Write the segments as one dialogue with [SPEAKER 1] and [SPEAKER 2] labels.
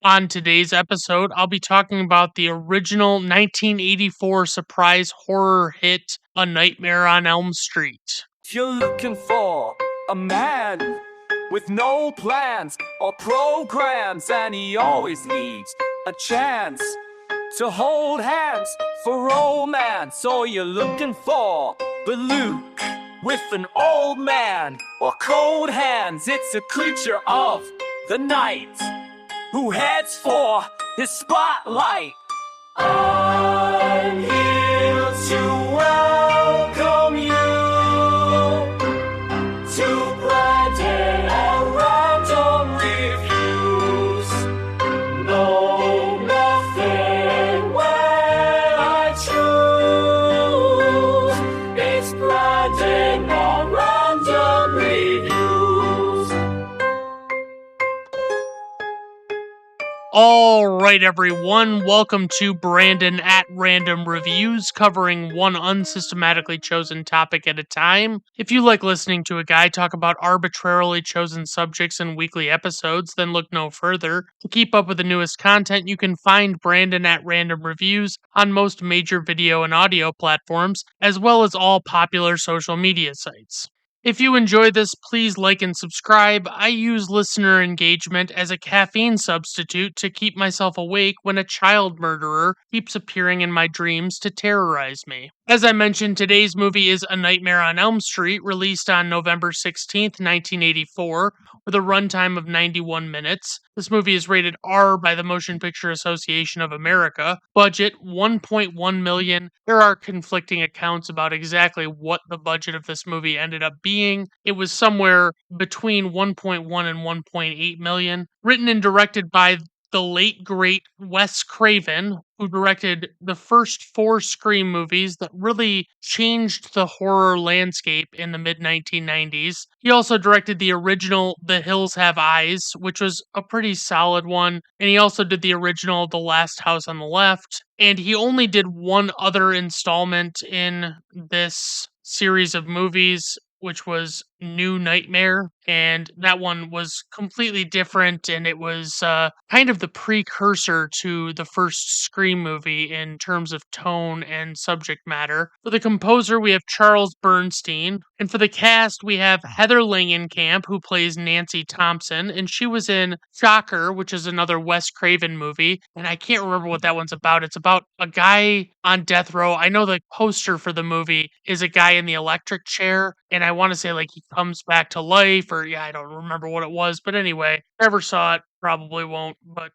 [SPEAKER 1] On today's episode, I'll be talking about the original 1984 surprise horror hit, A Nightmare on Elm Street.
[SPEAKER 2] You're looking for a man with no plans or programs, and he always needs a chance to hold hands for romance. Or you're looking for the Luke with an old man or cold hands. It's a creature of the night who heads for his spotlight. I'm here to welcome you to Blinded and Random Reviews. No, nothing when I choose. It's Blinded and Random Reviews.
[SPEAKER 1] All right, everyone, welcome to Brandon at Random Reviews, covering one unsystematically chosen topic at a time. If you like listening to a guy talk about arbitrarily chosen subjects in weekly episodes, then look no further. To keep up with the newest content, you can find Brandon at Random Reviews on most major video and audio platforms, as well as all popular social media sites. If you enjoy this, please like and subscribe. I use listener engagement as a caffeine substitute to keep myself awake when a child murderer keeps appearing in my dreams to terrorize me. As I mentioned, today's movie is A Nightmare on Elm Street, released on November 16th, 1984, with a runtime of 91 minutes. This movie is rated R by the Motion Picture Association of America. Budget $1.1 million. There are conflicting accounts about exactly what the budget of this movie ended up being. It was somewhere between 1.1 and 1.8 million. Written and directed by the late great Wes Craven, who directed the first 4 Scream movies that really changed the horror landscape in the mid 1990s. He also directed the original The Hills Have Eyes, which was a pretty solid one, and he also did the original The Last House on the Left, and he only did one other installment in this series of movies, which was New Nightmare, and that one was completely different, and it was kind of the precursor to the first Scream movie in terms of tone and subject matter. For the composer, we have Charles Bernstein, and for the cast, we have Heather Langenkamp, who plays Nancy Thompson, and she was in Shocker, which is another Wes Craven movie, and I can't remember what that one's about. It's about a guy on death row. I know the poster for the movie is a guy in the electric chair, and I want to say like he comes back to life, or I don't remember what it was, but anyway, never saw it, probably won't, but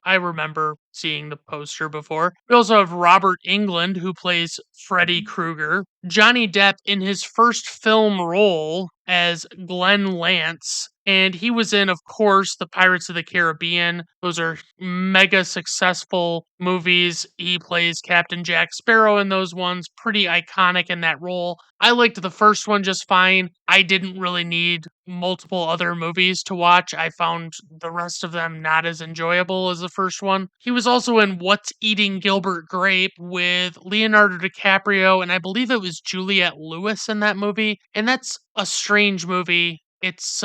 [SPEAKER 1] I remember seeing the poster before. We also have Robert Englund, who plays Freddy Krueger. Johnny Depp in his first film role as Glenn Lance, and he was in, of course, the Pirates of the Caribbean. Those are mega successful movies. He plays Captain Jack Sparrow in those ones, pretty iconic in that role. I liked the first one just fine. I didn't really need multiple other movies to watch. I found the rest of them not as enjoyable as the first one. He was also in What's Eating Gilbert Grape with Leonardo DiCaprio, and I believe it was Juliette Lewis in that movie. And that's a strange movie. It's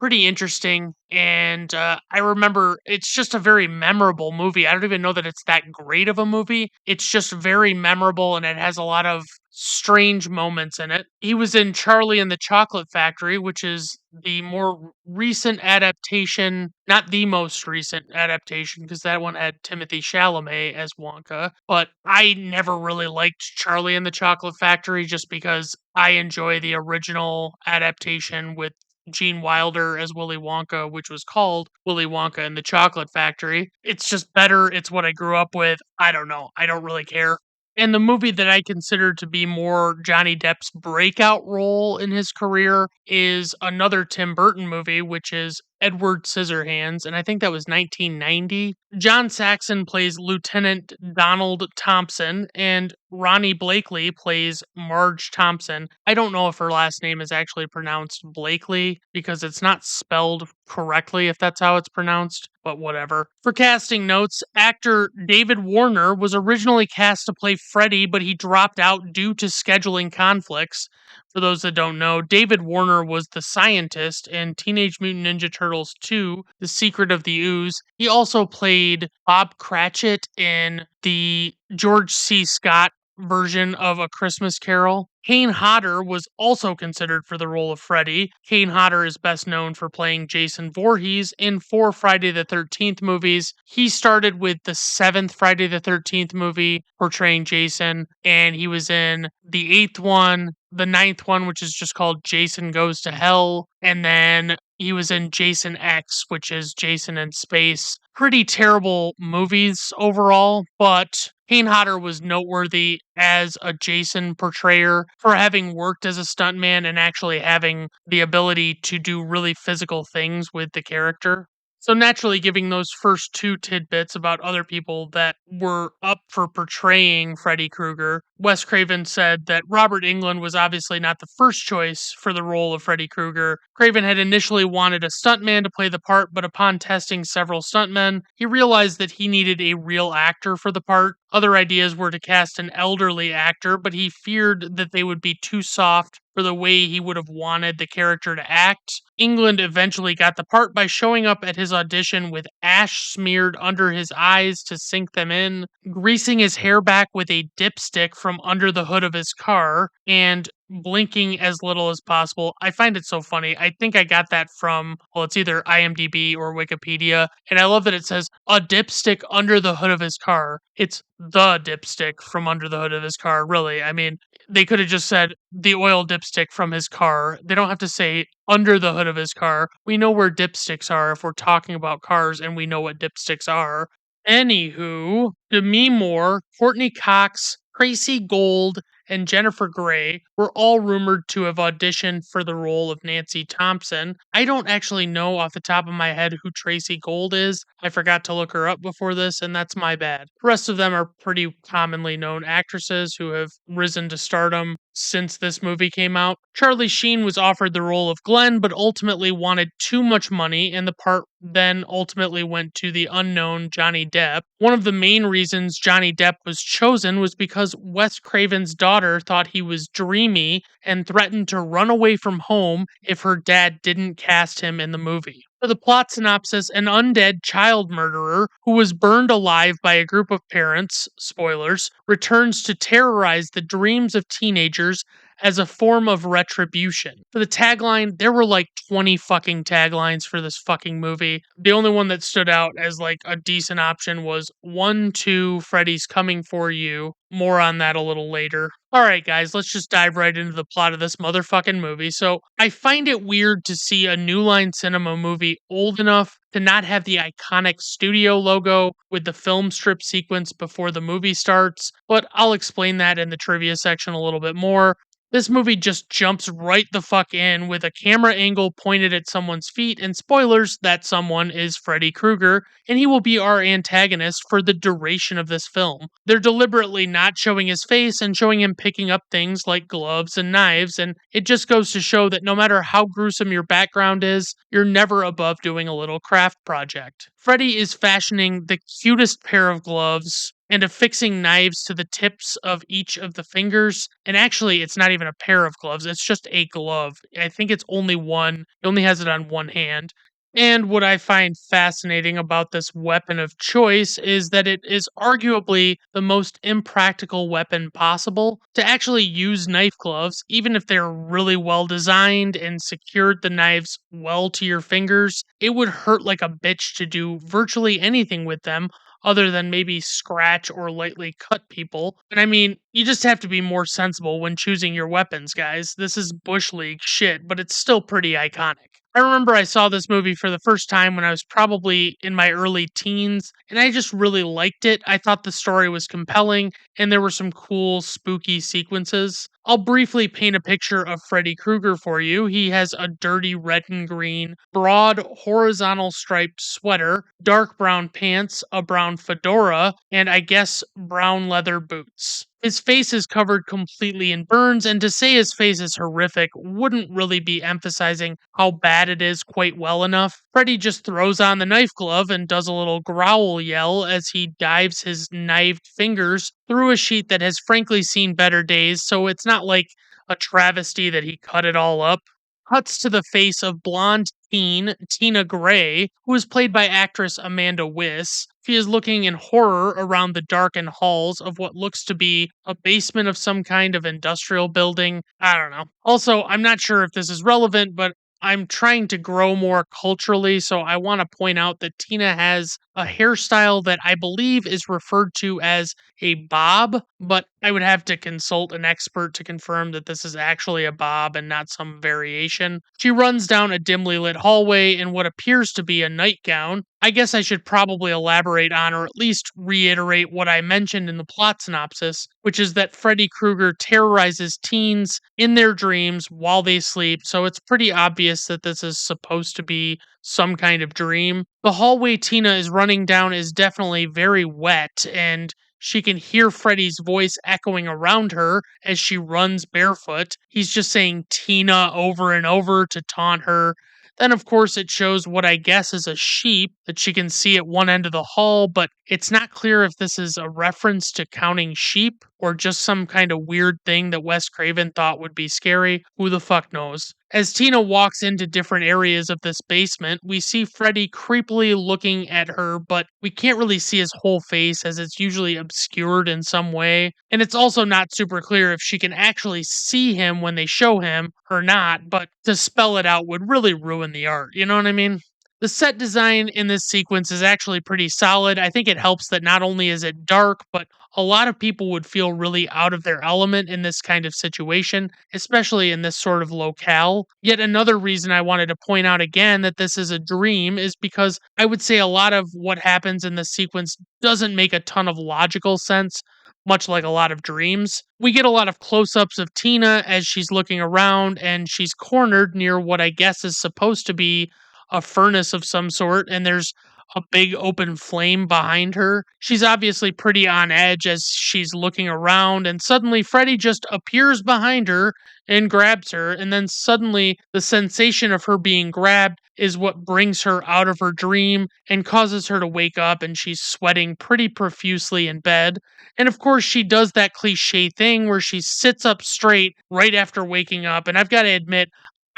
[SPEAKER 1] pretty interesting, and I remember it's just a very memorable movie. I don't even know that it's that great of a movie. It's just very memorable, and it has a lot of strange moments in it. He was in Charlie and the Chocolate Factory, which is the more recent adaptation, not the most recent adaptation, because that one had Timothy Chalamet as Wonka. But I never really liked Charlie and the Chocolate Factory just because I enjoy the original adaptation with Gene Wilder as Willy Wonka, which was called Willy Wonka and the Chocolate Factory. It's just better. It's what I grew up with. I don't know. I don't really care. And the movie that I consider to be more Johnny Depp's breakout role in his career is another Tim Burton movie, which is Edward Scissorhands, and I think that was 1990. John Saxon plays Lieutenant Donald Thompson, and Ronnie Blakely plays Marge Thompson. I don't know if her last name is actually pronounced Blakely, because it's not spelled correctly if that's how it's pronounced, but whatever. For casting notes, actor David Warner was originally cast to play Freddy, but he dropped out due to scheduling conflicts. For those that don't know, David Warner was the scientist in Teenage Mutant Ninja Turtles 2, The Secret of the Ooze. He also played Bob Cratchit in the George C. Scott version of A Christmas Carol. Kane Hodder was also considered for the role of Freddy. Kane Hodder is best known for playing Jason Voorhees in 4 Friday the 13th movies. He started with the 7th Friday the 13th movie portraying Jason, and he was in the 8th one, the 9th one, which is just called Jason Goes to Hell, and then he was in Jason X, which is Jason in Space. Pretty terrible movies overall, but Kane Hodder was noteworthy as a Jason portrayer for having worked as a stuntman and actually having the ability to do really physical things with the character. So naturally, giving those first two tidbits about other people that were up for portraying Freddy Krueger, Wes Craven said that Robert Englund was obviously not the first choice for the role of Freddy Krueger. Craven had initially wanted a stuntman to play the part, but upon testing several stuntmen, he realized that he needed a real actor for the part. Other ideas were to cast an elderly actor, but he feared that they would be too soft for the way he would have wanted the character to act. England eventually got the part by showing up at his audition with ash smeared under his eyes to sink them in, greasing his hair back with a dipstick from under the hood of his car, and blinking as little as possible. I find it so funny. I think I got that from, well, it's either IMDb or Wikipedia. And I love that it says a dipstick under the hood of his car. It's the dipstick from under the hood of his car, really. I mean, they could have just said the oil dipstick from his car. They don't have to say under the hood of his car. We know where dipsticks are if we're talking about cars and we know what dipsticks are. Anywho, Demi Moore, Courtney Cox, Tracy Gold, and Jennifer Grey were all rumored to have auditioned for the role of Nancy Thompson. I don't actually know off the top of my head who Tracy Gold is. I forgot to look her up before this, and that's my bad. The rest of them are pretty commonly known actresses who have risen to stardom since this movie came out. Charlie Sheen was offered the role of Glenn, but ultimately wanted too much money, and the part then ultimately went to the unknown Johnny Depp. One of the main reasons Johnny Depp was chosen was because Wes Craven's daughter thought he was dreamy and threatened to run away from home if her dad didn't cast him in the movie. For the plot synopsis, an undead child murderer who was burned alive by a group of parents, spoilers, returns to terrorize the dreams of teenagers as a form of retribution. For the tagline, there were like 20 fucking taglines for this fucking movie. The only one that stood out as like a decent option was 1, 2, Freddy's coming for you. More on that a little later. Alright, guys, let's just dive right into the plot of this motherfucking movie. So, I find it weird to see a New Line Cinema movie old enough to not have the iconic studio logo with the film strip sequence before the movie starts, but I'll explain that in the trivia section a little bit more. This movie just jumps right the fuck in with a camera angle pointed at someone's feet, and spoilers, that someone is Freddy Krueger, and he will be our antagonist for the duration of this film. They're deliberately not showing his face and showing him picking up things like gloves and knives, and it just goes to show that no matter how gruesome your background is, you're never above doing a little craft project. Freddy is fashioning the cutest pair of gloves and affixing knives to the tips of each of the fingers. And actually, it's not even a pair of gloves, it's just a glove. I think it's only one, he only has it on one hand. And what I find fascinating about this weapon of choice is that it is arguably the most impractical weapon possible. To actually use knife gloves, even if they're really well designed and secured the knives well to your fingers, it would hurt like a bitch to do virtually anything with them other than maybe scratch or lightly cut people. And I mean, you just have to be more sensible when choosing your weapons, guys. This is Bush League shit, but it's still pretty iconic. I remember I saw this movie for the first time when I was probably in my early teens, and I just really liked it. I thought the story was compelling, and there were some cool, spooky sequences. I'll briefly paint a picture of Freddy Krueger for you. He has a dirty red and green, broad, horizontal striped sweater, dark brown pants, a brown fedora, and I guess brown leather boots. His face is covered completely in burns, and to say his face is horrific wouldn't really be emphasizing how bad it is quite well enough. Freddy just throws on the knife glove and does a little growl yell as he dives his knifed fingers through a sheet that has frankly seen better days, so it's not like a travesty that he cut it all up. Cuts to the face of blonde teen Tina Gray, who is played by actress Amanda Wyss. She is looking in horror around the darkened halls of what looks to be a basement of some kind of industrial building. I don't know. Also, I'm not sure if this is relevant, but I'm trying to grow more culturally, so I want to point out that Tina has a hairstyle that I believe is referred to as a bob, but I would have to consult an expert to confirm that this is actually a bob and not some variation. She runs down a dimly lit hallway in what appears to be a nightgown. I guess I should probably elaborate on or at least reiterate what I mentioned in the plot synopsis, which is that Freddy Krueger terrorizes teens in their dreams while they sleep, so it's pretty obvious that this is supposed to be some kind of dream. The hallway Tina is running down is definitely very wet, and she can hear Freddy's voice echoing around her as she runs barefoot. He's just saying Tina over and over to taunt her. Then, of course, it shows what I guess is a sheep that she can see at one end of the hall, but it's not clear if this is a reference to counting sheep or just some kind of weird thing that Wes Craven thought would be scary. Who the fuck knows? As Tina walks into different areas of this basement, we see Freddy creepily looking at her, but we can't really see his whole face as it's usually obscured in some way. And it's also not super clear if she can actually see him when they show him or not, but to spell it out would really ruin the art. You know what I mean? The set design in this sequence is actually pretty solid. I think it helps that not only is it dark, but a lot of people would feel really out of their element in this kind of situation, especially in this sort of locale. Yet another reason I wanted to point out again that this is a dream is because I would say a lot of what happens in this sequence doesn't make a ton of logical sense. Much like a lot of dreams. We get a lot of close ups of Tina as she's looking around and she's cornered near what I guess is supposed to be a furnace of some sort, and there's a big open flame behind her. She's obviously pretty on edge as she's looking around, and suddenly Freddy just appears behind her and grabs her, and then suddenly the sensation of her being grabbed is what brings her out of her dream and causes her to wake up, and she's sweating pretty profusely in bed. And of course, she does that cliche thing where she sits up straight right after waking up. And I've got to admit,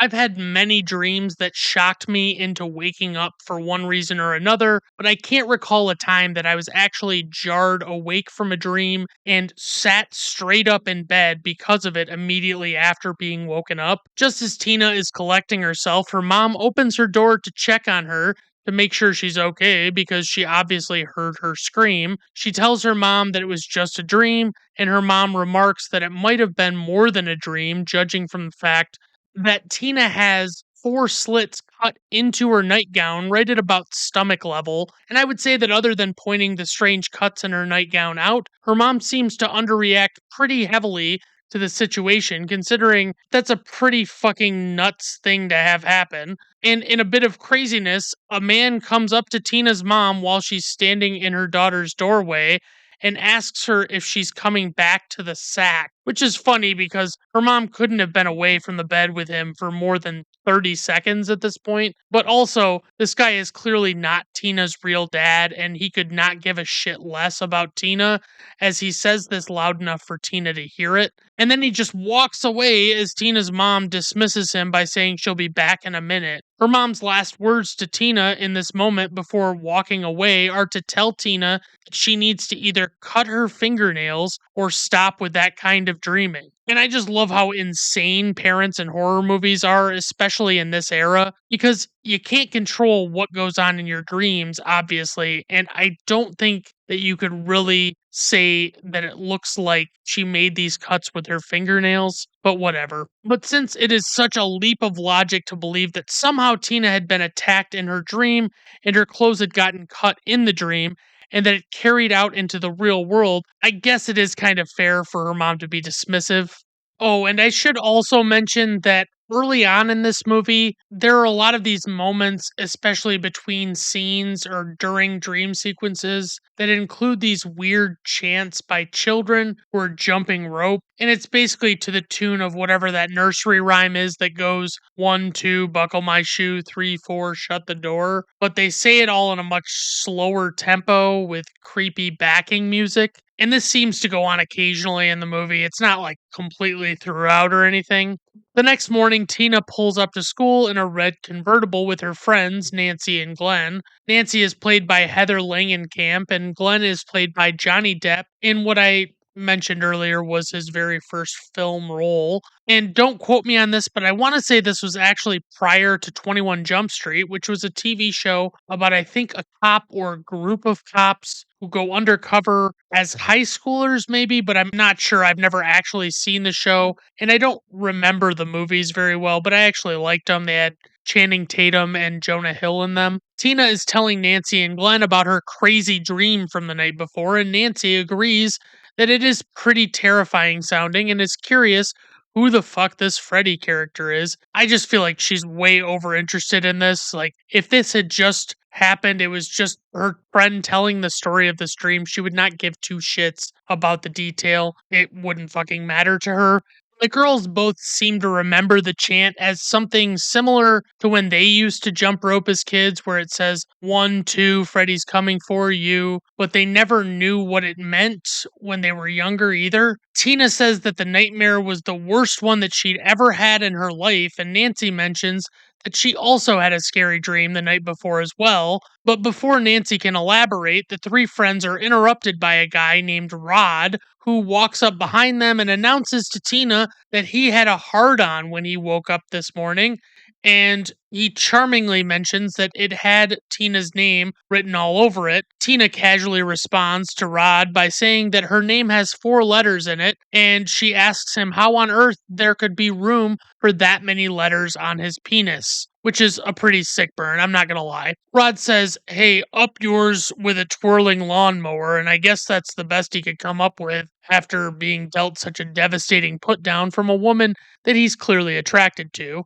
[SPEAKER 1] I've had many dreams that shocked me into waking up for one reason or another, but I can't recall a time that I was actually jarred awake from a dream and sat straight up in bed because of it immediately after being woken up. Just as Tina is collecting herself, her mom opens her door to check on her to make sure she's okay because she obviously heard her scream. She tells her mom that it was just a dream, and her mom remarks that it might have been more than a dream, judging from the fact that Tina has 4 slits cut into her nightgown right at about stomach level, and I would say that other than pointing the strange cuts in her nightgown out, her mom seems to underreact pretty heavily to the situation, considering that's a pretty fucking nuts thing to have happen. And in a bit of craziness, a man comes up to Tina's mom while she's standing in her daughter's doorway and asks her if she's coming back to the sack, which is funny because her mom couldn't have been away from the bed with him for more than 30 seconds at this point. But also, this guy is clearly not Tina's real dad, and he could not give a shit less about Tina, as he says this loud enough for Tina to hear it. And then he just walks away as Tina's mom dismisses him by saying she'll be back in a minute. Her mom's last words to Tina in this moment before walking away are to tell Tina that she needs to either cut her fingernails or stop with that kind of dreaming. And I just love how insane parents in horror movies are, especially in this era, because you can't control what goes on in your dreams, obviously. And I don't think that you could really say that it looks like she made these cuts with her fingernails, but whatever. But since it is such a leap of logic to believe that somehow Tina had been attacked in her dream and her clothes had gotten cut in the dream, and that it carried out into the real world, I guess it is kind of fair for her mom to be dismissive. Oh, and I should also mention that early on in this movie, there are a lot of these moments, especially between scenes or during dream sequences, that include these weird chants by children who are jumping rope. And it's basically to the tune of whatever that nursery rhyme is that goes 1, 2, buckle my shoe, 3, 4, shut the door. But they say it all in a much slower tempo with creepy backing music. And this seems to go on occasionally in the movie. It's not like completely throughout or anything. The next morning, Tina pulls up to school in a red convertible with her friends, Nancy and Glenn. Nancy is played by Heather Langenkamp, and Glenn is played by Johnny Depp in what I mentioned earlier was his very first film role. And don't quote me on this, but I want to say this was actually prior to 21 Jump Street, which was a TV show about, I think, a cop or a group of cops who go undercover as high schoolers, maybe, but I'm not sure. I've never actually seen the show, and I don't remember the movies very well, but I actually liked them. They had Channing Tatum and Jonah Hill in them. Tina is telling Nancy and Glenn about her crazy dream from the night before, and Nancy agrees that it is pretty terrifying sounding and is curious who the fuck this Freddy character is. I just feel like she's way over interested in this. Like, if this had just happened, it was just her friend telling the story of this dream, she would not give two shits about the detail. It wouldn't fucking matter to her. The girls both seem to remember the chant as something similar to when they used to jump rope as kids, where it says 1, 2, Freddy's coming for you, but they never knew what it meant when they were younger either. Tina says that the nightmare was the worst one that she'd ever had in her life, and Nancy mentions that she also had a scary dream the night before as well. But before Nancy can elaborate, the three friends are interrupted by a guy named Rod who walks up behind them and announces to Tina that he had a hard on when he woke up this morning. And he charmingly mentions that it had Tina's name written all over it. Tina casually responds to Rod by saying that her name has 4 letters in it, and she asks him how on earth there could be room for that many letters on his penis, which is a pretty sick burn, I'm not gonna lie. Rod says, hey, up yours with a twirling lawnmower, and I guess that's the best he could come up with after being dealt such a devastating putdown from a woman that he's clearly attracted to.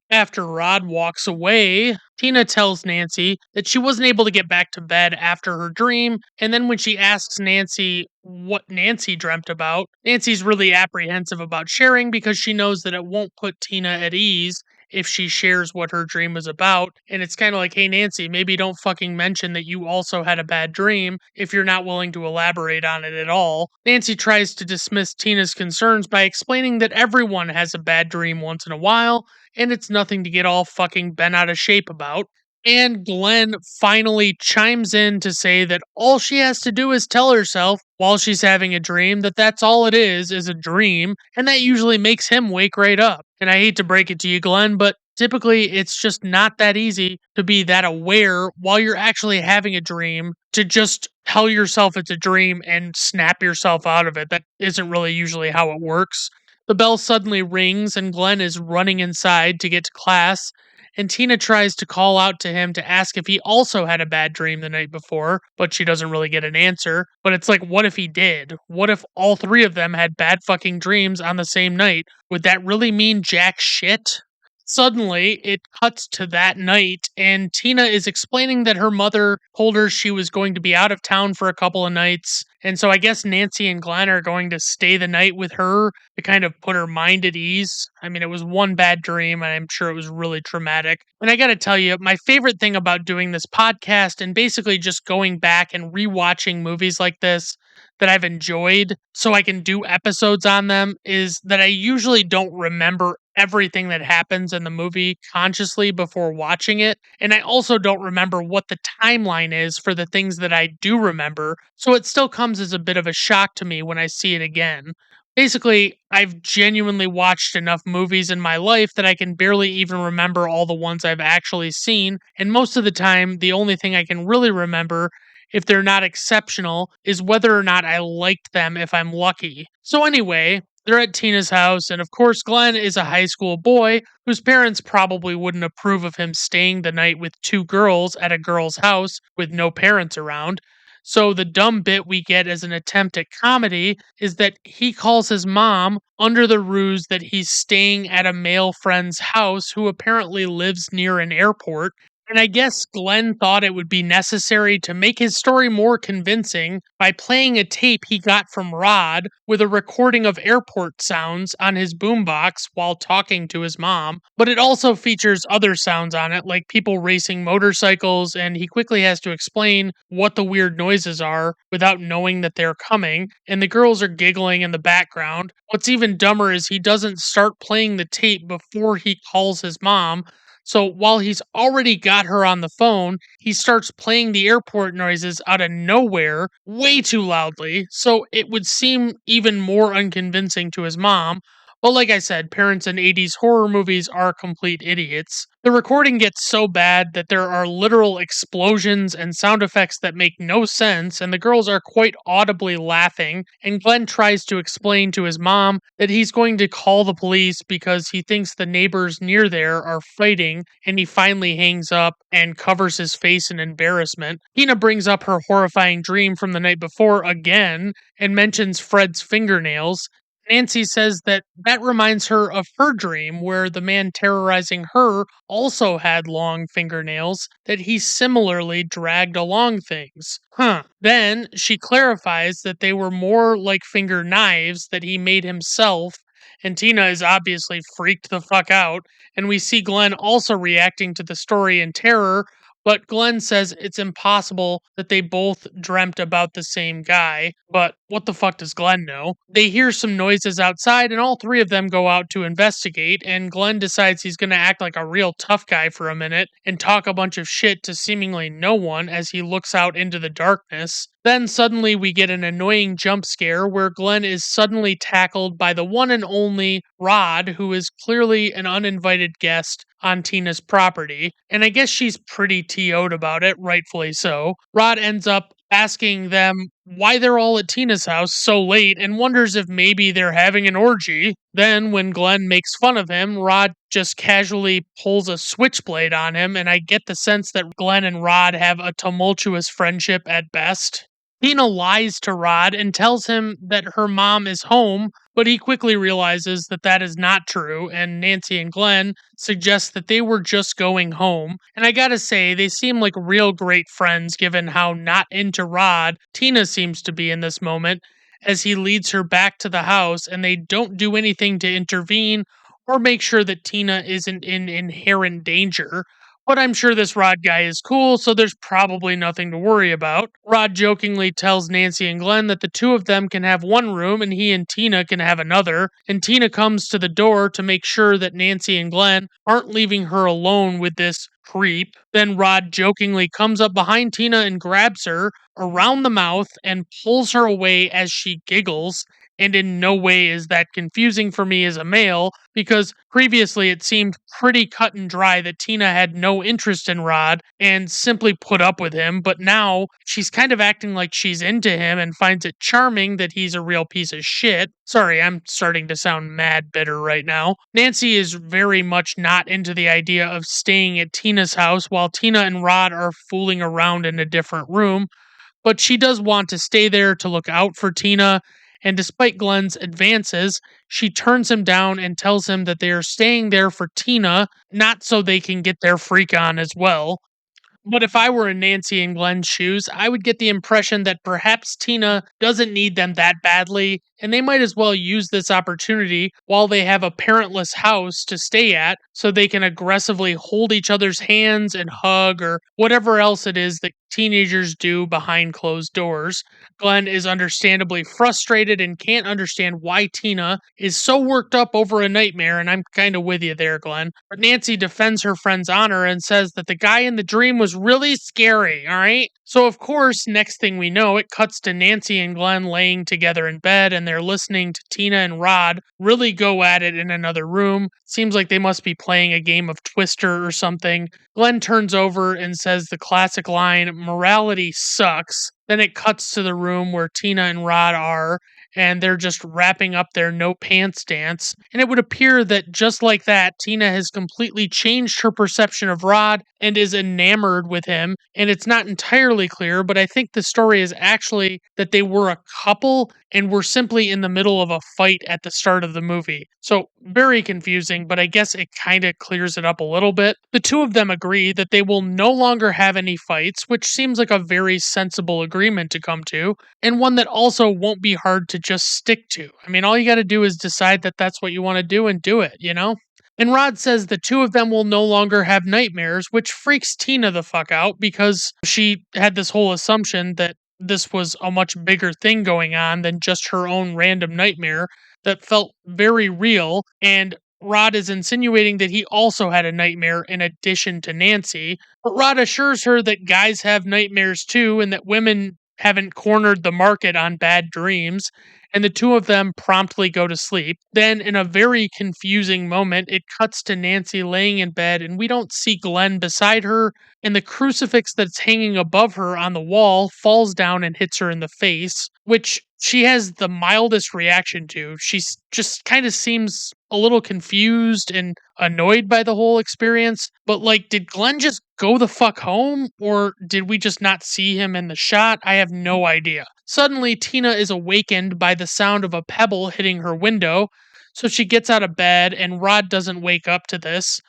[SPEAKER 1] After Rod walks away, Tina tells Nancy that she wasn't able to get back to bed after her dream, and then when she asks Nancy what Nancy dreamt about, Nancy's really apprehensive about sharing because she knows that it won't put Tina at ease if she shares what her dream was about. And it's kind of like, hey, Nancy, maybe don't fucking mention that you also had a bad dream if you're not willing to elaborate on it at all. Nancy tries to dismiss Tina's concerns by explaining that everyone has a bad dream once in a while, and it's nothing to get all fucking bent out of shape about. And Glenn finally chimes in to say that all she has to do is tell herself while she's having a dream that that's all it is a dream, and that usually makes him wake right up. And I hate to break it to you, Glenn, but typically it's just not that easy to be that aware while you're actually having a dream to just tell yourself it's a dream and snap yourself out of it. That isn't really usually how it works. The bell suddenly rings and Glenn is running inside to get to class, and Tina tries to call out to him to ask if he also had a bad dream the night before, but she doesn't really get an answer. But it's like, what if he did? What if all three of them had bad fucking dreams on the same night? Would that really mean jack shit? Suddenly, it cuts to that night, and Tina is explaining that her mother told her she was going to be out of town for a couple of nights. And so I guess Nancy and Glenn are going to stay the night with her to kind of put her mind at ease. I mean, it was one bad dream, and I'm sure it was really traumatic. And I gotta tell you, my favorite thing about doing this podcast and basically just going back and rewatching movies like this that I've enjoyed so I can do episodes on them is that I usually don't remember everything that happens in the movie consciously before watching it. And I also don't remember what the timeline is for the things that I do remember. So it still comes as a bit of a shock to me when I see it again. Basically, I've genuinely watched enough movies in my life that I can barely even remember all the ones I've actually seen. And most of the time, the only thing I can really remember, if they're not exceptional, is whether or not I liked them if I'm lucky. So, anyway, they're at Tina's house, and of course, Glenn is a high school boy whose parents probably wouldn't approve of him staying the night with 2 girls at a girl's house with no parents around. So the dumb bit we get as an attempt at comedy is that he calls his mom under the ruse that he's staying at a male friend's house who apparently lives near an airport. And I guess Glenn thought it would be necessary to make his story more convincing by playing a tape he got from Rod with a recording of airport sounds on his boombox while talking to his mom. But it also features other sounds on it, like people racing motorcycles, and he quickly has to explain what the weird noises are without knowing that they're coming. And the girls are giggling in the background. What's even dumber is he doesn't start playing the tape before he calls his mom, so while he's already got her on the phone, he starts playing the airport noises out of nowhere way too loudly, so it would seem even more unconvincing to his mom. But like I said, parents in 80s horror movies are complete idiots. The recording gets so bad that there are literal explosions and sound effects that make no sense, and the girls are quite audibly laughing. And Glenn tries to explain to his mom that he's going to call the police because he thinks the neighbors near there are fighting, and he finally hangs up and covers his face in embarrassment. Tina brings up her horrifying dream from the night before again and mentions Fred's fingernails. Nancy says that that reminds her of her dream where the man terrorizing her also had long fingernails that he similarly dragged along things. Huh. Then she clarifies that they were more like finger knives that he made himself, and Tina is obviously freaked the fuck out, and we see Glenn also reacting to the story in terror, but Glenn says it's impossible that they both dreamt about the same guy. But what the fuck does Glenn know? They hear some noises outside, and all three of them go out to investigate. And Glenn decides he's going to act like a real tough guy for a minute and talk a bunch of shit to seemingly no one as he looks out into the darkness. Then suddenly we get an annoying jump scare where Glenn is suddenly tackled by the one and only Rod, who is clearly an uninvited guest on Tina's property. And I guess she's pretty TO'd about it, rightfully so. Rod ends up asking them why they're all at Tina's house so late and wonders if maybe they're having an orgy. Then, when Glenn makes fun of him, Rod just casually pulls a switchblade on him, and I get the sense that Glenn and Rod have a tumultuous friendship at best. Tina lies to Rod and tells him that her mom is home, but he quickly realizes that that is not true, and Nancy and Glenn suggest that they were just going home. And I gotta say, they seem like real great friends given how not into Rod Tina seems to be in this moment, as he leads her back to the house, and they don't do anything to intervene or make sure that Tina isn't in inherent danger. But I'm sure this Rod guy is cool, so there's probably nothing to worry about. Rod jokingly tells Nancy and Glenn that the two of them can have one room and he and Tina can have another, and Tina comes to the door to make sure that Nancy and Glenn aren't leaving her alone with this creep. Then Rod jokingly comes up behind Tina and grabs her around the mouth and pulls her away as she giggles. And in no way is that confusing for me as a male, because previously it seemed pretty cut and dry that Tina had no interest in Rod and simply put up with him, but now she's kind of acting like she's into him and finds it charming that he's a real piece of shit. Sorry, I'm starting to sound mad bitter right now. Nancy is very much not into the idea of staying at Tina's house while Tina and Rod are fooling around in a different room, but she does want to stay there to look out for Tina. And despite Glenn's advances, she turns him down and tells him that they are staying there for Tina, not so they can get their freak on as well. But if I were in Nancy and Glenn's shoes, I would get the impression that perhaps Tina doesn't need them that badly, and they might as well use this opportunity while they have a parentless house to stay at so they can aggressively hold each other's hands and hug or whatever else it is that teenagers do behind closed doors. Glenn is understandably frustrated and can't understand why Tina is so worked up over a nightmare, and I'm kind of with you there, Glenn. But Nancy defends her friend's honor and says that the guy in the dream was really scary, alright? So, of course, next thing we know, it cuts to Nancy and Glenn laying together in bed, and they're listening to Tina and Rod really go at it in another room. Seems like they must be playing a game of Twister or something. Glenn turns over and says the classic line, "Morality sucks." Then it cuts to the room where Tina and Rod are, and they're just wrapping up their no pants dance. And it would appear that just like that, Tina has completely changed her perception of Rod and is enamored with him. And it's not entirely clear, but I think the story is actually that they were a couple and were simply in the middle of a fight at the start of the movie. So, very confusing, but I guess it kind of clears it up a little bit. The two of them agree that they will no longer have any fights, which seems like a very sensible agreement to come to, and one that also won't be hard to just stick to. I mean, all you got to do is decide that that's what you want to do and do it, you know? And Rod says the two of them will no longer have nightmares, which freaks Tina the fuck out because she had this whole assumption that this was a much bigger thing going on than just her own random nightmare that felt very real. And Rod is insinuating that he also had a nightmare in addition to Nancy. But Rod assures her that guys have nightmares too and that women haven't cornered the market on bad dreams, and the two of them promptly go to sleep. Then, in a very confusing moment, it cuts to Nancy laying in bed, and we don't see Glenn beside her, and the crucifix that's hanging above her on the wall falls down and hits her in the face, which she has the mildest reaction to. She's just kind of seems a little confused and annoyed by the whole experience. But, like, did Glenn just go the fuck home? Or did we just not see him in the shot? I have no idea. Suddenly, Tina is awakened by the sound of a pebble hitting her window. So she gets out of bed, and Rod doesn't wake up to this.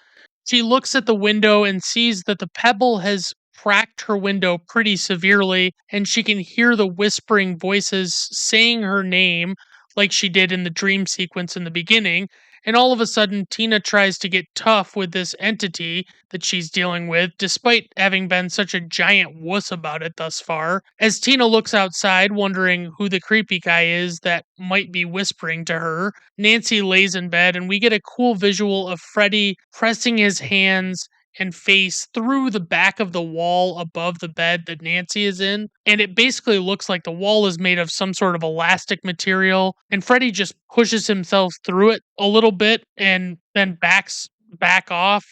[SPEAKER 1] She looks at the window and sees that the pebble has cracked her window pretty severely, and she can hear the whispering voices saying her name like she did in the dream sequence in the beginning. And all of a sudden, Tina tries to get tough with this entity that she's dealing with, despite having been such a giant wuss about it thus far. As Tina looks outside, wondering who the creepy guy is that might be whispering to her, Nancy lays in bed, and we get a cool visual of Freddy pressing his hands and face through the back of the wall above the bed that Nancy is in. And it basically looks like the wall is made of some sort of elastic material. And Freddy just pushes himself through it a little bit and then back off.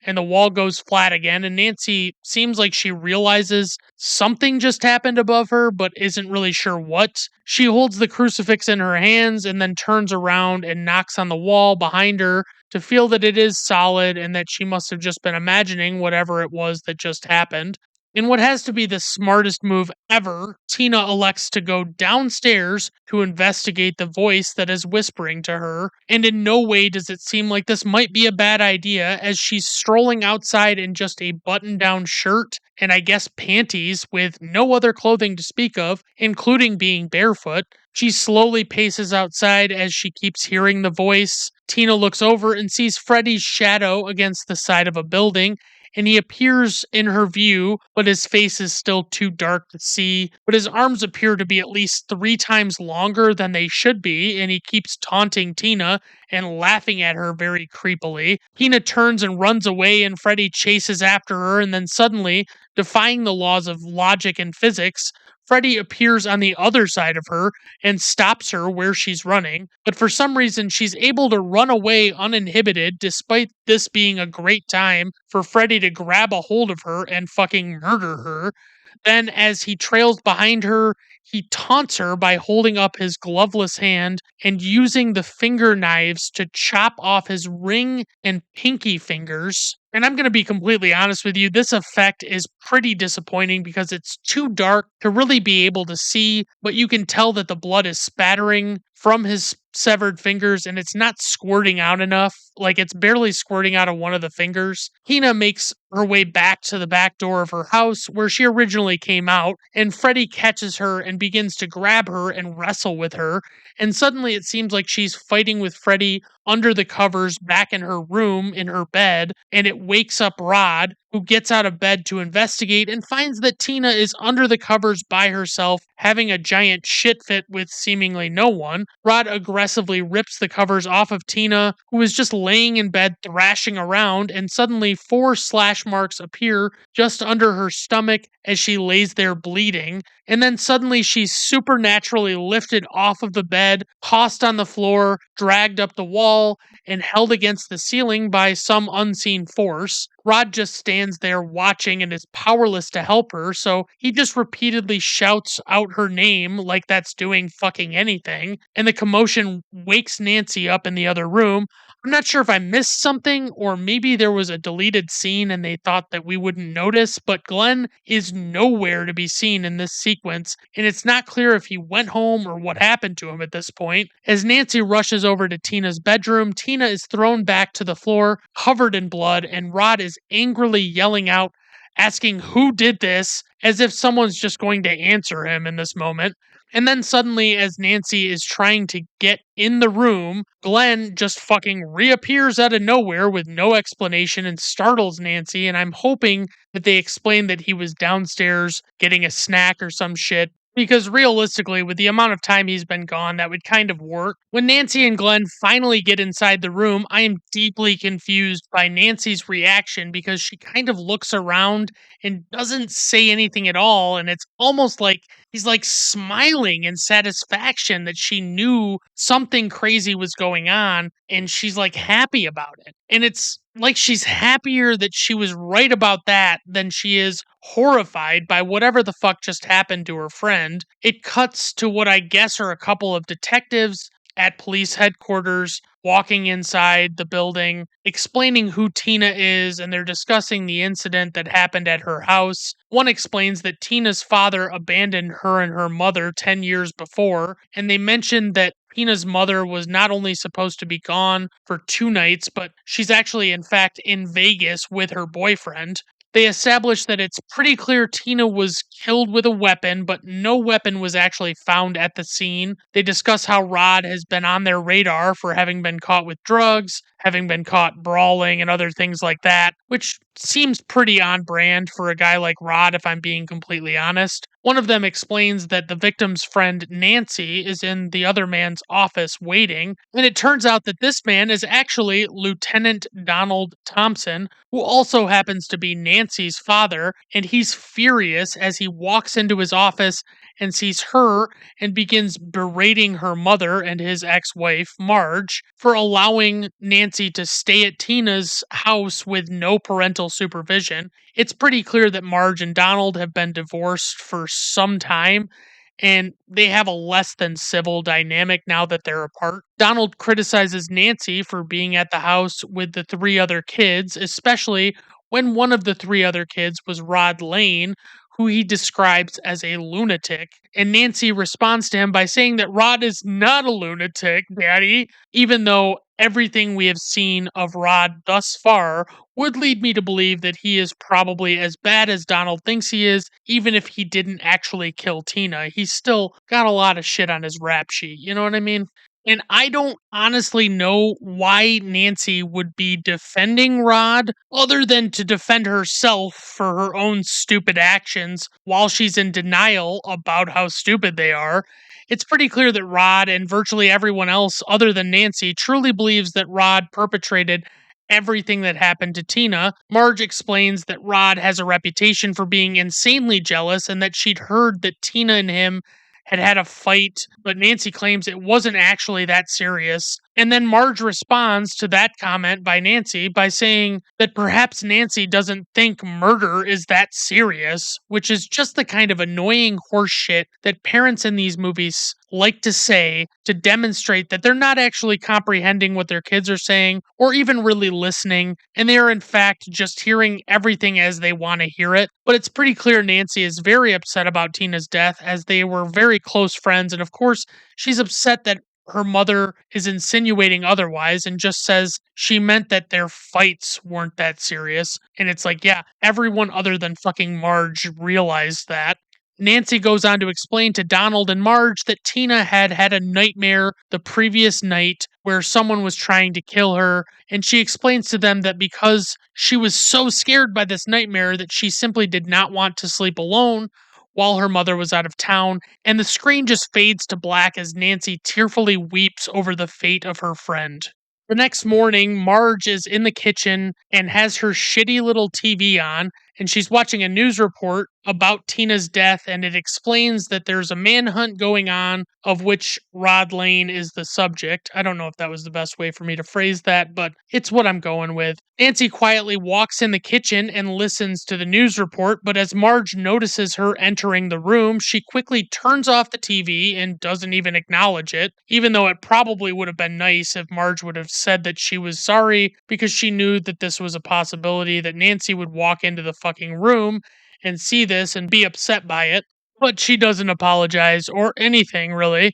[SPEAKER 1] And the wall goes flat again. And Nancy seems like she realizes something just happened above her, but isn't really sure what. She holds the crucifix in her hands and then turns around and knocks on the wall behind her to feel that it is solid and that she must have just been imagining whatever it was that just happened. In what has to be the smartest move ever, Tina elects to go downstairs to investigate the voice that is whispering to her, and in no way does it seem like this might be a bad idea as she's strolling outside in just a button down shirt and I guess panties with no other clothing to speak of, including being barefoot. She slowly paces outside as she keeps hearing the voice. Tina looks over and sees Freddy's shadow against the side of a building, and he appears in her view, but his face is still too dark to see. But his arms appear to be at least 3 times longer than they should be, and he keeps taunting Tina and laughing at her very creepily. Tina turns and runs away, and Freddy chases after her, and then suddenly, defying the laws of logic and physics, Freddy appears on the other side of her and stops her where she's running. But for some reason, she's able to run away uninhibited, despite this being a great time for Freddy to grab a hold of her and fucking murder her. Then, as he trails behind her, he taunts her by holding up his gloveless hand and using the finger knives to chop off his ring and pinky fingers. And I'm going to be completely honest with you, this effect is pretty disappointing because it's too dark to really be able to see, but you can tell that the blood is spattering from his severed fingers and it's not squirting out enough. Like it's barely squirting out of one of the fingers. Hina makes her way back to the back door of her house where she originally came out, and Freddy catches her and begins to grab her and wrestle with her. And suddenly it seems like she's fighting with Freddy under the covers back in her room in her bed, and it wakes up Rod, who gets out of bed to investigate and finds that Tina is under the covers by herself, having a giant shit fit with seemingly no one. Rod aggressively rips the covers off of Tina, who is just laying in bed thrashing around, and suddenly 4 slash marks appear just under her stomach as she lays there bleeding. And then suddenly she's supernaturally lifted off of the bed, tossed on the floor, dragged up the wall, and held against the ceiling by some unseen force. Rod just stands there watching and is powerless to help her, so he just repeatedly shouts out her name like that's doing fucking anything, and the commotion wakes Nancy up in the other room. I'm not sure if I missed something, or maybe there was a deleted scene and they thought that we wouldn't notice, but Glenn is nowhere to be seen in this sequence, and it's not clear if he went home or what happened to him at this point. As Nancy rushes over to Tina's bedroom, Tina is thrown back to the floor, covered in blood, and Rod is angrily yelling out, asking who did this, as if someone's just going to answer him in this moment. And then suddenly, as Nancy is trying to get in the room, Glenn just fucking reappears out of nowhere with no explanation and startles Nancy. And I'm hoping that they explain that he was downstairs getting a snack or some shit. Because realistically, with the amount of time he's been gone, that would kind of work. When Nancy and Glenn finally get inside the room, I am deeply confused by Nancy's reaction because she kind of looks around and doesn't say anything at all. And it's almost like he's like smiling in satisfaction that she knew something crazy was going on and she's like happy about it. And it's like she's happier that she was right about that than she is horrified by whatever the fuck just happened to her friend. It cuts to what I guess are a couple of detectives at police headquarters walking inside the building, explaining who Tina is, and they're discussing the incident that happened at her house. One explains that Tina's father abandoned her and her mother 10 years before, and they mentioned that Tina's mother was not only supposed to be gone for 2 nights, but she's actually, in fact, in Vegas with her boyfriend. They established that it's pretty clear Tina was killed with a weapon, but no weapon was actually found at the scene. They discuss how Rod has been on their radar for having been caught with drugs, having been caught brawling, and other things like that, which seems pretty on brand for a guy like Rod, if I'm being completely honest. One of them explains that the victim's friend Nancy is in the other man's office waiting, and it turns out that this man is actually Lieutenant Donald Thompson, who also happens to be Nancy's father, and he's furious as he walks into his office and sees her and begins berating her mother and his ex wife, Marge, for allowing Nancy to stay at Tina's house with no parental supervision. It's pretty clear that Marge and Donald have been divorced for some time, and they have a less than civil dynamic now that they're apart. Donald criticizes Nancy for being at the house with the three other kids, especially when one of the three other kids was Rod Lane, who he describes as a lunatic. And Nancy responds to him by saying that Rod is not a lunatic, Daddy, even though everything we have seen of Rod thus far would lead me to believe that he is probably as bad as Donald thinks he is, even if he didn't actually kill Tina. He's still got a lot of shit on his rap sheet, you know what I mean? And I don't honestly know why Nancy would be defending Rod other than to defend herself for her own stupid actions while she's in denial about how stupid they are. It's pretty clear that Rod and virtually everyone else other than Nancy truly believes that Rod perpetrated everything that happened to Tina. Marge explains that Rod has a reputation for being insanely jealous and that she'd heard that Tina and him had a fight, but Nancy claims it wasn't actually that serious. And then Marge responds to that comment by Nancy by saying that perhaps Nancy doesn't think murder is that serious, which is just the kind of annoying horse shit that parents in these movies like to say to demonstrate that they're not actually comprehending what their kids are saying or even really listening, and they are in fact just hearing everything as they want to hear it. But it's pretty clear Nancy is very upset about Tina's death as they were very close friends, and of course, she's upset that her mother is insinuating otherwise and just says she meant that their fights weren't that serious. And it's like, yeah, everyone other than fucking Marge realized that. Nancy goes on to explain to Donald and Marge that Tina had had a nightmare the previous night where someone was trying to kill her, and she explains to them that because she was so scared by this nightmare that she simply did not want to sleep alone while her mother was out of town, and the screen just fades to black as Nancy tearfully weeps over the fate of her friend. The next morning, Marge is in the kitchen and has her shitty little TV on, and she's watching a news report about Tina's death, and it explains that there's a manhunt going on, of which Rod Lane is the subject. I don't know if that was the best way for me to phrase that, but it's what I'm going with. Nancy quietly walks in the kitchen and listens to the news report, but as Marge notices her entering the room, she quickly turns off the TV and doesn't even acknowledge it, even though it probably would have been nice if Marge would have said that she was sorry because she knew that this was a possibility that Nancy would walk into the fucking room and see this and be upset by it. But she doesn't apologize or anything, really.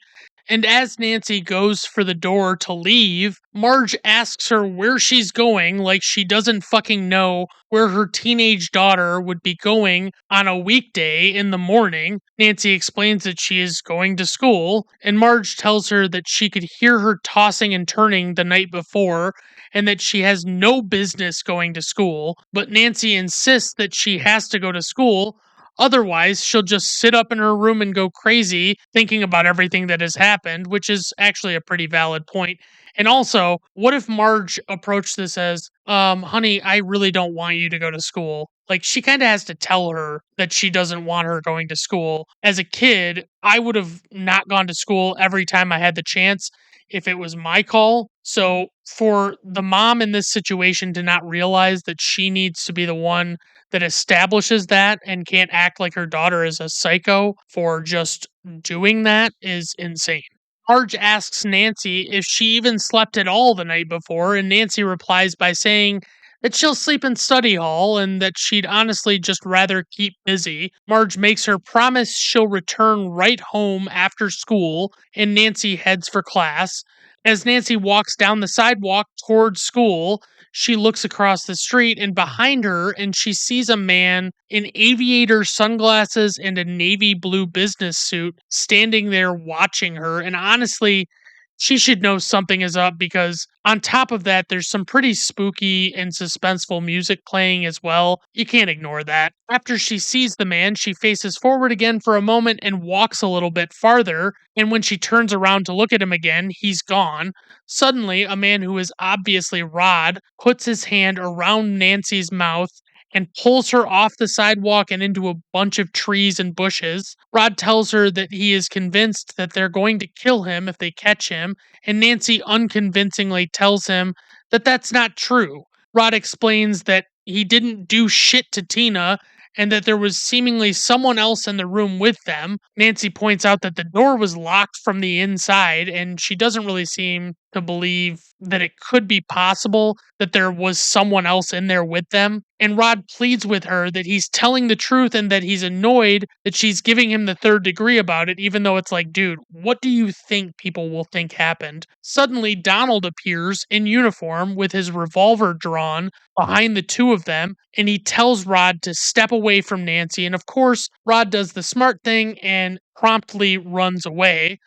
[SPEAKER 1] And as Nancy goes for the door to leave, Marge asks her where she's going, like she doesn't fucking know where her teenage daughter would be going on a weekday in the morning. Nancy explains that she is going to school, and Marge tells her that she could hear her tossing and turning the night before and that she has no business going to school. But Nancy insists that she has to go to school. Otherwise, she'll just sit up in her room and go crazy thinking about everything that has happened, which is actually a pretty valid point. And also, what if Marge approached this as, honey, I really don't want you to go to school? Like, she kind of has to tell her that she doesn't want her going to school. As a kid, I would have not gone to school every time I had the chance if it was my call. So, for the mom in this situation to not realize that she needs to be the one that establishes that and can't act like her daughter is a psycho for just doing that is insane. Marge asks Nancy if she even slept at all the night before, and Nancy replies by saying that she'll sleep in study hall and that she'd honestly just rather keep busy. Marge makes her promise she'll return right home after school, and Nancy heads for class. As Nancy walks down the sidewalk towards school, she looks across the street and behind her, and she sees a man in aviator sunglasses and a navy blue business suit standing there watching her. And honestly, she should know something is up because on top of that, there's some pretty spooky and suspenseful music playing as well. You can't ignore that. After she sees the man, she faces forward again for a moment and walks a little bit farther. And when she turns around to look at him again, he's gone. Suddenly, a man who is obviously Rod puts his hand around Nancy's mouth and pulls her off the sidewalk and into a bunch of trees and bushes. Rod tells her that he is convinced that they're going to kill him if they catch him, and Nancy unconvincingly tells him that that's not true. Rod explains that he didn't do shit to Tina and that there was seemingly someone else in the room with them. Nancy points out that the door was locked from the inside, and she doesn't really seem to believe that it could be possible that there was someone else in there with them. And Rod pleads with her that he's telling the truth and that he's annoyed that she's giving him the third degree about it, even though it's like, dude, what do you think people will think happened? Suddenly, Donald appears in uniform with his revolver drawn behind the two of them, and he tells Rod to step away from Nancy. And of course, Rod does the smart thing and promptly runs away.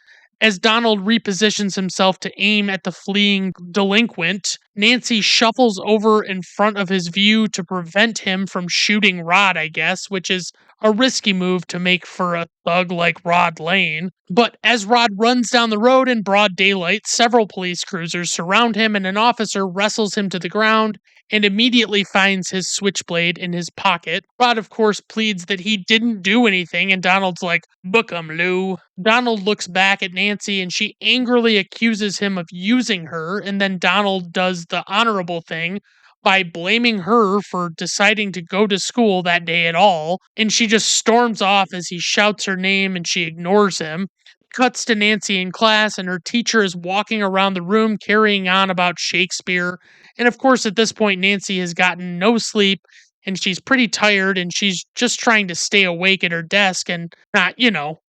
[SPEAKER 1] As Donald repositions himself to aim at the fleeing delinquent, Nancy shuffles over in front of his view to prevent him from shooting Rod, I guess, which is a risky move to make for a thug like Rod Lane. But as Rod runs down the road in broad daylight, several police cruisers surround him and an officer wrestles him to the ground and immediately finds his switchblade in his pocket. Rod, of course, pleads that he didn't do anything, and Donald's like, "Book 'em, Lou." Donald looks back at Nancy and she angrily accuses him of using her, and then Donald does the honorable thing by blaming her for deciding to go to school that day at all, and she just storms off as he shouts her name and she ignores him. Cuts to Nancy in class, and her teacher is walking around the room carrying on about Shakespeare. And of course, at this point, Nancy has gotten no sleep and she's pretty tired and she's just trying to stay awake at her desk and not,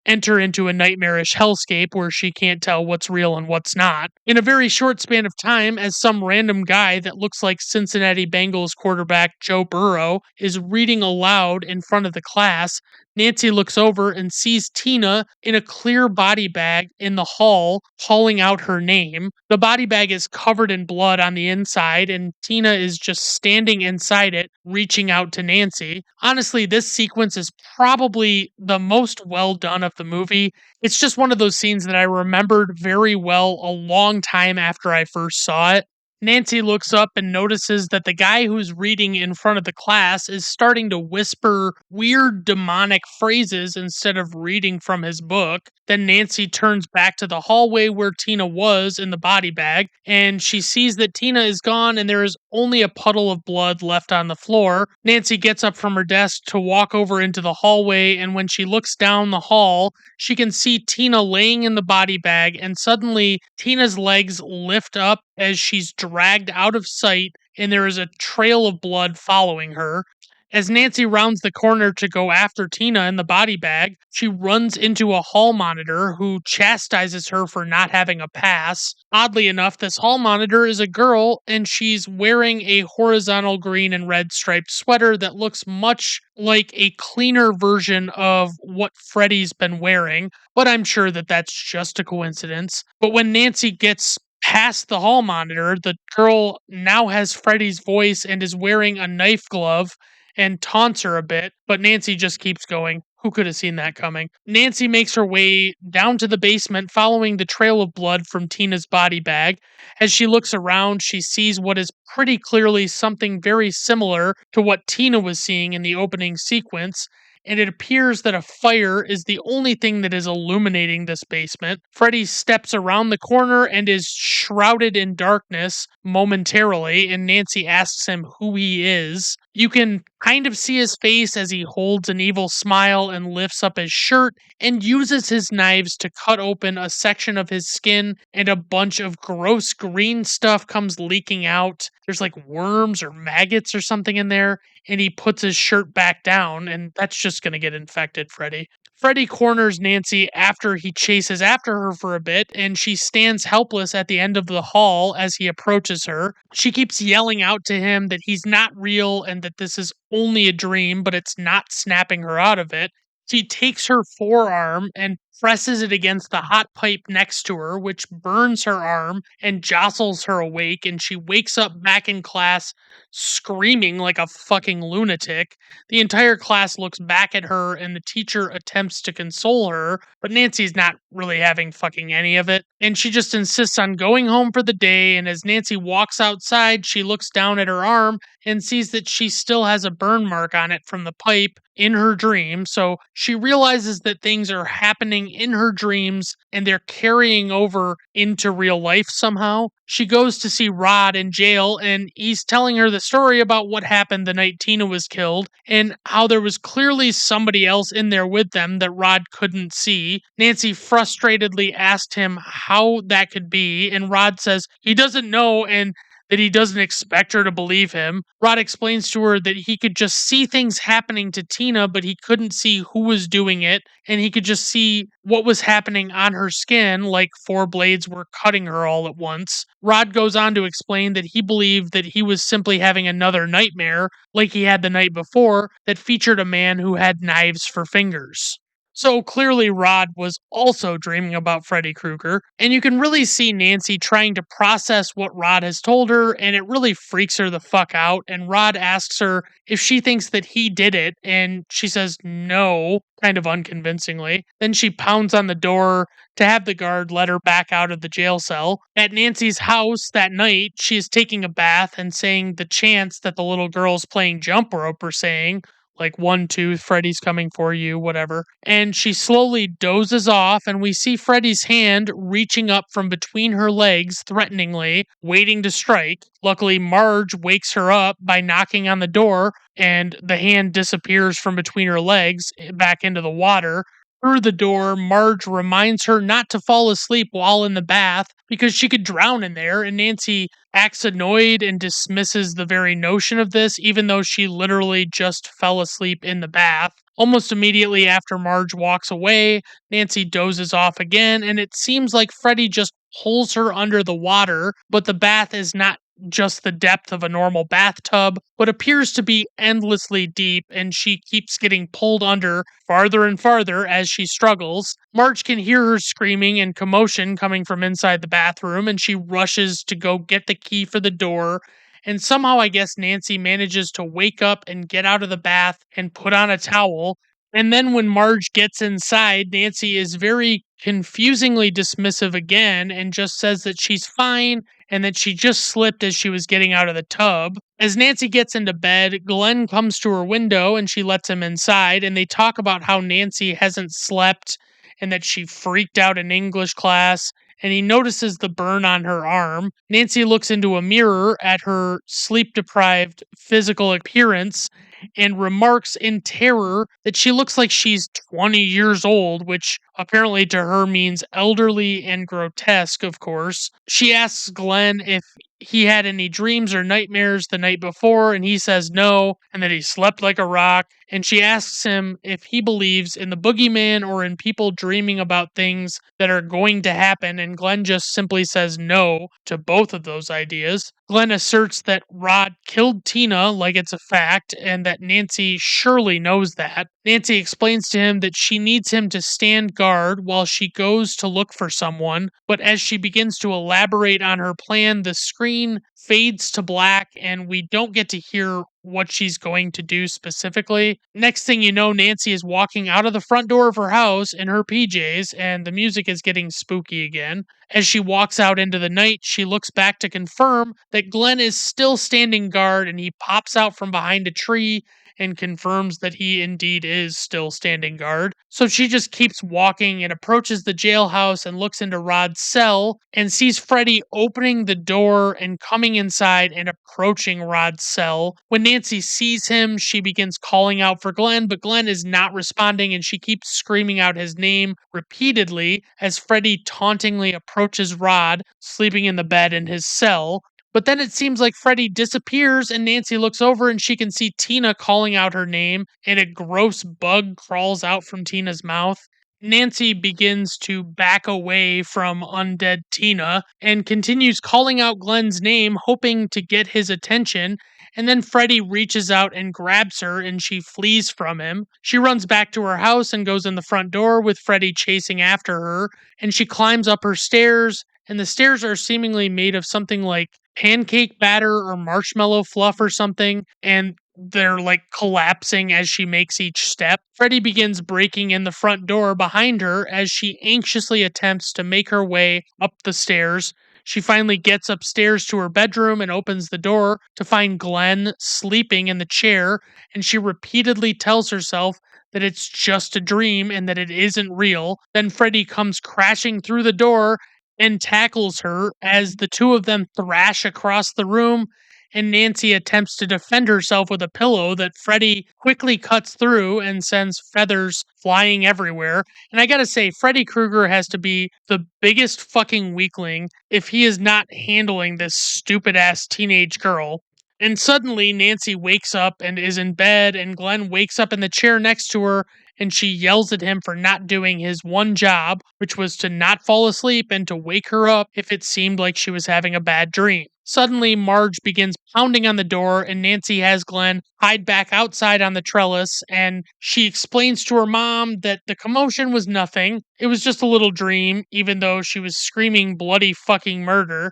[SPEAKER 1] enter into a nightmarish hellscape where she can't tell what's real and what's not. In a very short span of time, as some random guy that looks like Cincinnati Bengals quarterback Joe Burrow is reading aloud in front of the class, Nancy looks over and sees Tina in a clear body bag in the hall calling out her name. The body bag is covered in blood on the inside, and Tina is just standing inside it, reaching out to Nancy. Honestly, this sequence is probably the most well done of the movie. It's just one of those scenes that I remembered very well a long time after I first saw it. Nancy looks up and notices that the guy who's reading in front of the class is starting to whisper weird demonic phrases instead of reading from his book. Then Nancy turns back to the hallway where Tina was in the body bag, and she sees that Tina is gone and there is only a puddle of blood left on the floor. Nancy gets up from her desk to walk over into the hallway, and when she looks down the hall, she can see Tina laying in the body bag, and suddenly Tina's legs lift up as she's dragged out of sight, and there is a trail of blood following her. As Nancy rounds the corner to go after Tina in the body bag, she runs into a hall monitor who chastises her for not having a pass. Oddly enough, this hall monitor is a girl and she's wearing a horizontal green and red striped sweater that looks much like a cleaner version of what Freddy's been wearing, but I'm sure that that's just a coincidence. But when Nancy gets past the hall monitor, the girl now has Freddy's voice and is wearing a knife glove and taunts her a bit, but Nancy just keeps going. Who could have seen that coming? Nancy makes her way down to the basement, following the trail of blood from Tina's body bag. As she looks around, she sees what is pretty clearly something very similar to what Tina was seeing in the opening sequence, and it appears that a fire is the only thing that is illuminating this basement. Freddy steps around the corner and is shrouded in darkness momentarily, and Nancy asks him who he is. You can kind of see his face as he holds an evil smile and lifts up his shirt and uses his knives to cut open a section of his skin, and a bunch of gross green stuff comes leaking out. There's like worms or maggots or something in there, and he puts his shirt back down, and that's just going to get infected, Freddy. Freddy corners Nancy after he chases after her for a bit, and she stands helpless at the end of the hall as he approaches her. She keeps yelling out to him that he's not real and that this is only a dream, but it's not snapping her out of it. She takes her forearm and presses it against the hot pipe next to her, which burns her arm and jostles her awake, and she wakes up back in class screaming like a fucking lunatic. The entire class looks back at her, and the teacher attempts to console her, but Nancy's not really having fucking any of it. And she just insists on going home for the day. And as Nancy walks outside, she looks down at her arm and sees that she still has a burn mark on it from the pipe in her dream. So she realizes that things are happening in her dreams and they're carrying over into real life somehow. She goes to see Rod in jail, and he's telling her the story about what happened the night Tina was killed and how there was clearly somebody else in there with them that Rod couldn't see. Nancy frustratedly asked him how that could be, and Rod says he doesn't know and that he doesn't expect her to believe him. Rod explains to her that he could just see things happening to Tina, but he couldn't see who was doing it, and he could just see what was happening on her skin, like four blades were cutting her all at once. Rod goes on to explain that he believed that he was simply having another nightmare, like he had the night before, that featured a man who had knives for fingers. So clearly, Rod was also dreaming about Freddy Krueger, and you can really see Nancy trying to process what Rod has told her, and it really freaks her the fuck out. And Rod asks her if she thinks that he did it, and she says no, kind of unconvincingly. Then she pounds on the door to have the guard let her back out of the jail cell. At Nancy's house that night, she is taking a bath and saying the chants that the little girls playing jump rope are saying, like 1, 2, Freddy's coming for you, whatever. And she slowly dozes off, and we see Freddy's hand reaching up from between her legs threateningly, waiting to strike. Luckily, Marge wakes her up by knocking on the door, and the hand disappears from between her legs back into the water. Through the door, Marge reminds her not to fall asleep while in the bath because she could drown in there, and Nancy acts annoyed and dismisses the very notion of this, even though she literally just fell asleep in the bath. Almost immediately after Marge walks away, Nancy dozes off again, and it seems like Freddy just pulls her under the water, but the bath is not just the depth of a normal bathtub, but appears to be endlessly deep, and she keeps getting pulled under farther and farther as she struggles. Marge can hear her screaming and commotion coming from inside the bathroom, and she rushes to go get the key for the door. And somehow, I guess Nancy manages to wake up and get out of the bath and put on a towel. And then when Marge gets inside, Nancy is very confusingly dismissive again and just says that she's fine and that she just slipped as she was getting out of the tub. As Nancy gets into bed, Glenn comes to her window and she lets him inside, and they talk about how Nancy hasn't slept and that she freaked out in English class. And he notices the burn on her arm. Nancy looks into a mirror at her sleep deprived physical appearance and remarks in terror that she looks like she's 20 years old, which apparently to her means elderly and grotesque, of course. She asks Glenn if he had any dreams or nightmares the night before, and he says no, and that he slept like a rock. And she asks him if he believes in the boogeyman or in people dreaming about things that are going to happen, and Glenn just simply says no to both of those ideas. Glenn asserts that Rod killed Tina like it's a fact, and that Nancy surely knows that. Nancy explains to him that she needs him to stand guard while she goes to look for someone, but as she begins to elaborate on her plan, the screen fades to black and we don't get to hear what she's going to do specifically. Next thing you know, Nancy is walking out of the front door of her house in her PJs, and the music is getting spooky again. As she walks out into the night, she looks back to confirm that Glenn is still standing guard, and he pops out from behind a tree and confirms that he indeed is still standing guard. So she just keeps walking and approaches the jailhouse and looks into Rod's cell and sees Freddy opening the door and coming inside and approaching Rod's cell. When Nancy sees him, she begins calling out for Glenn, but Glenn is not responding and she keeps screaming out his name repeatedly as Freddy tauntingly approaches Rod, sleeping in the bed in his cell. But then it seems like Freddy disappears and Nancy looks over and she can see Tina calling out her name, and a gross bug crawls out from Tina's mouth. Nancy begins to back away from undead Tina and continues calling out Glenn's name, hoping to get his attention. And then Freddy reaches out and grabs her and she flees from him. She runs back to her house and goes in the front door with Freddy chasing after her. And she climbs up her stairs, and the stairs are seemingly made of something like pancake batter or marshmallow fluff or something, and they're like collapsing as she makes each step. Freddy begins breaking in the front door behind her as she anxiously attempts to make her way up the stairs. She finally gets upstairs to her bedroom and opens the door to find Glenn sleeping in the chair, and she repeatedly tells herself that it's just a dream and that it isn't real. Then Freddy comes crashing through the door and tackles her as the two of them thrash across the room, and Nancy attempts to defend herself with a pillow that Freddy quickly cuts through and sends feathers flying everywhere. And I gotta say, Freddy Krueger has to be the biggest fucking weakling if he is not handling this stupid ass teenage girl. And suddenly, Nancy wakes up and is in bed, and Glenn wakes up in the chair next to her, and she yells at him for not doing his one job, which was to not fall asleep and to wake her up if it seemed like she was having a bad dream. Suddenly, Marge begins pounding on the door, and Nancy has Glenn hide back outside on the trellis, and she explains to her mom that the commotion was nothing. It was just a little dream, even though she was screaming bloody fucking murder.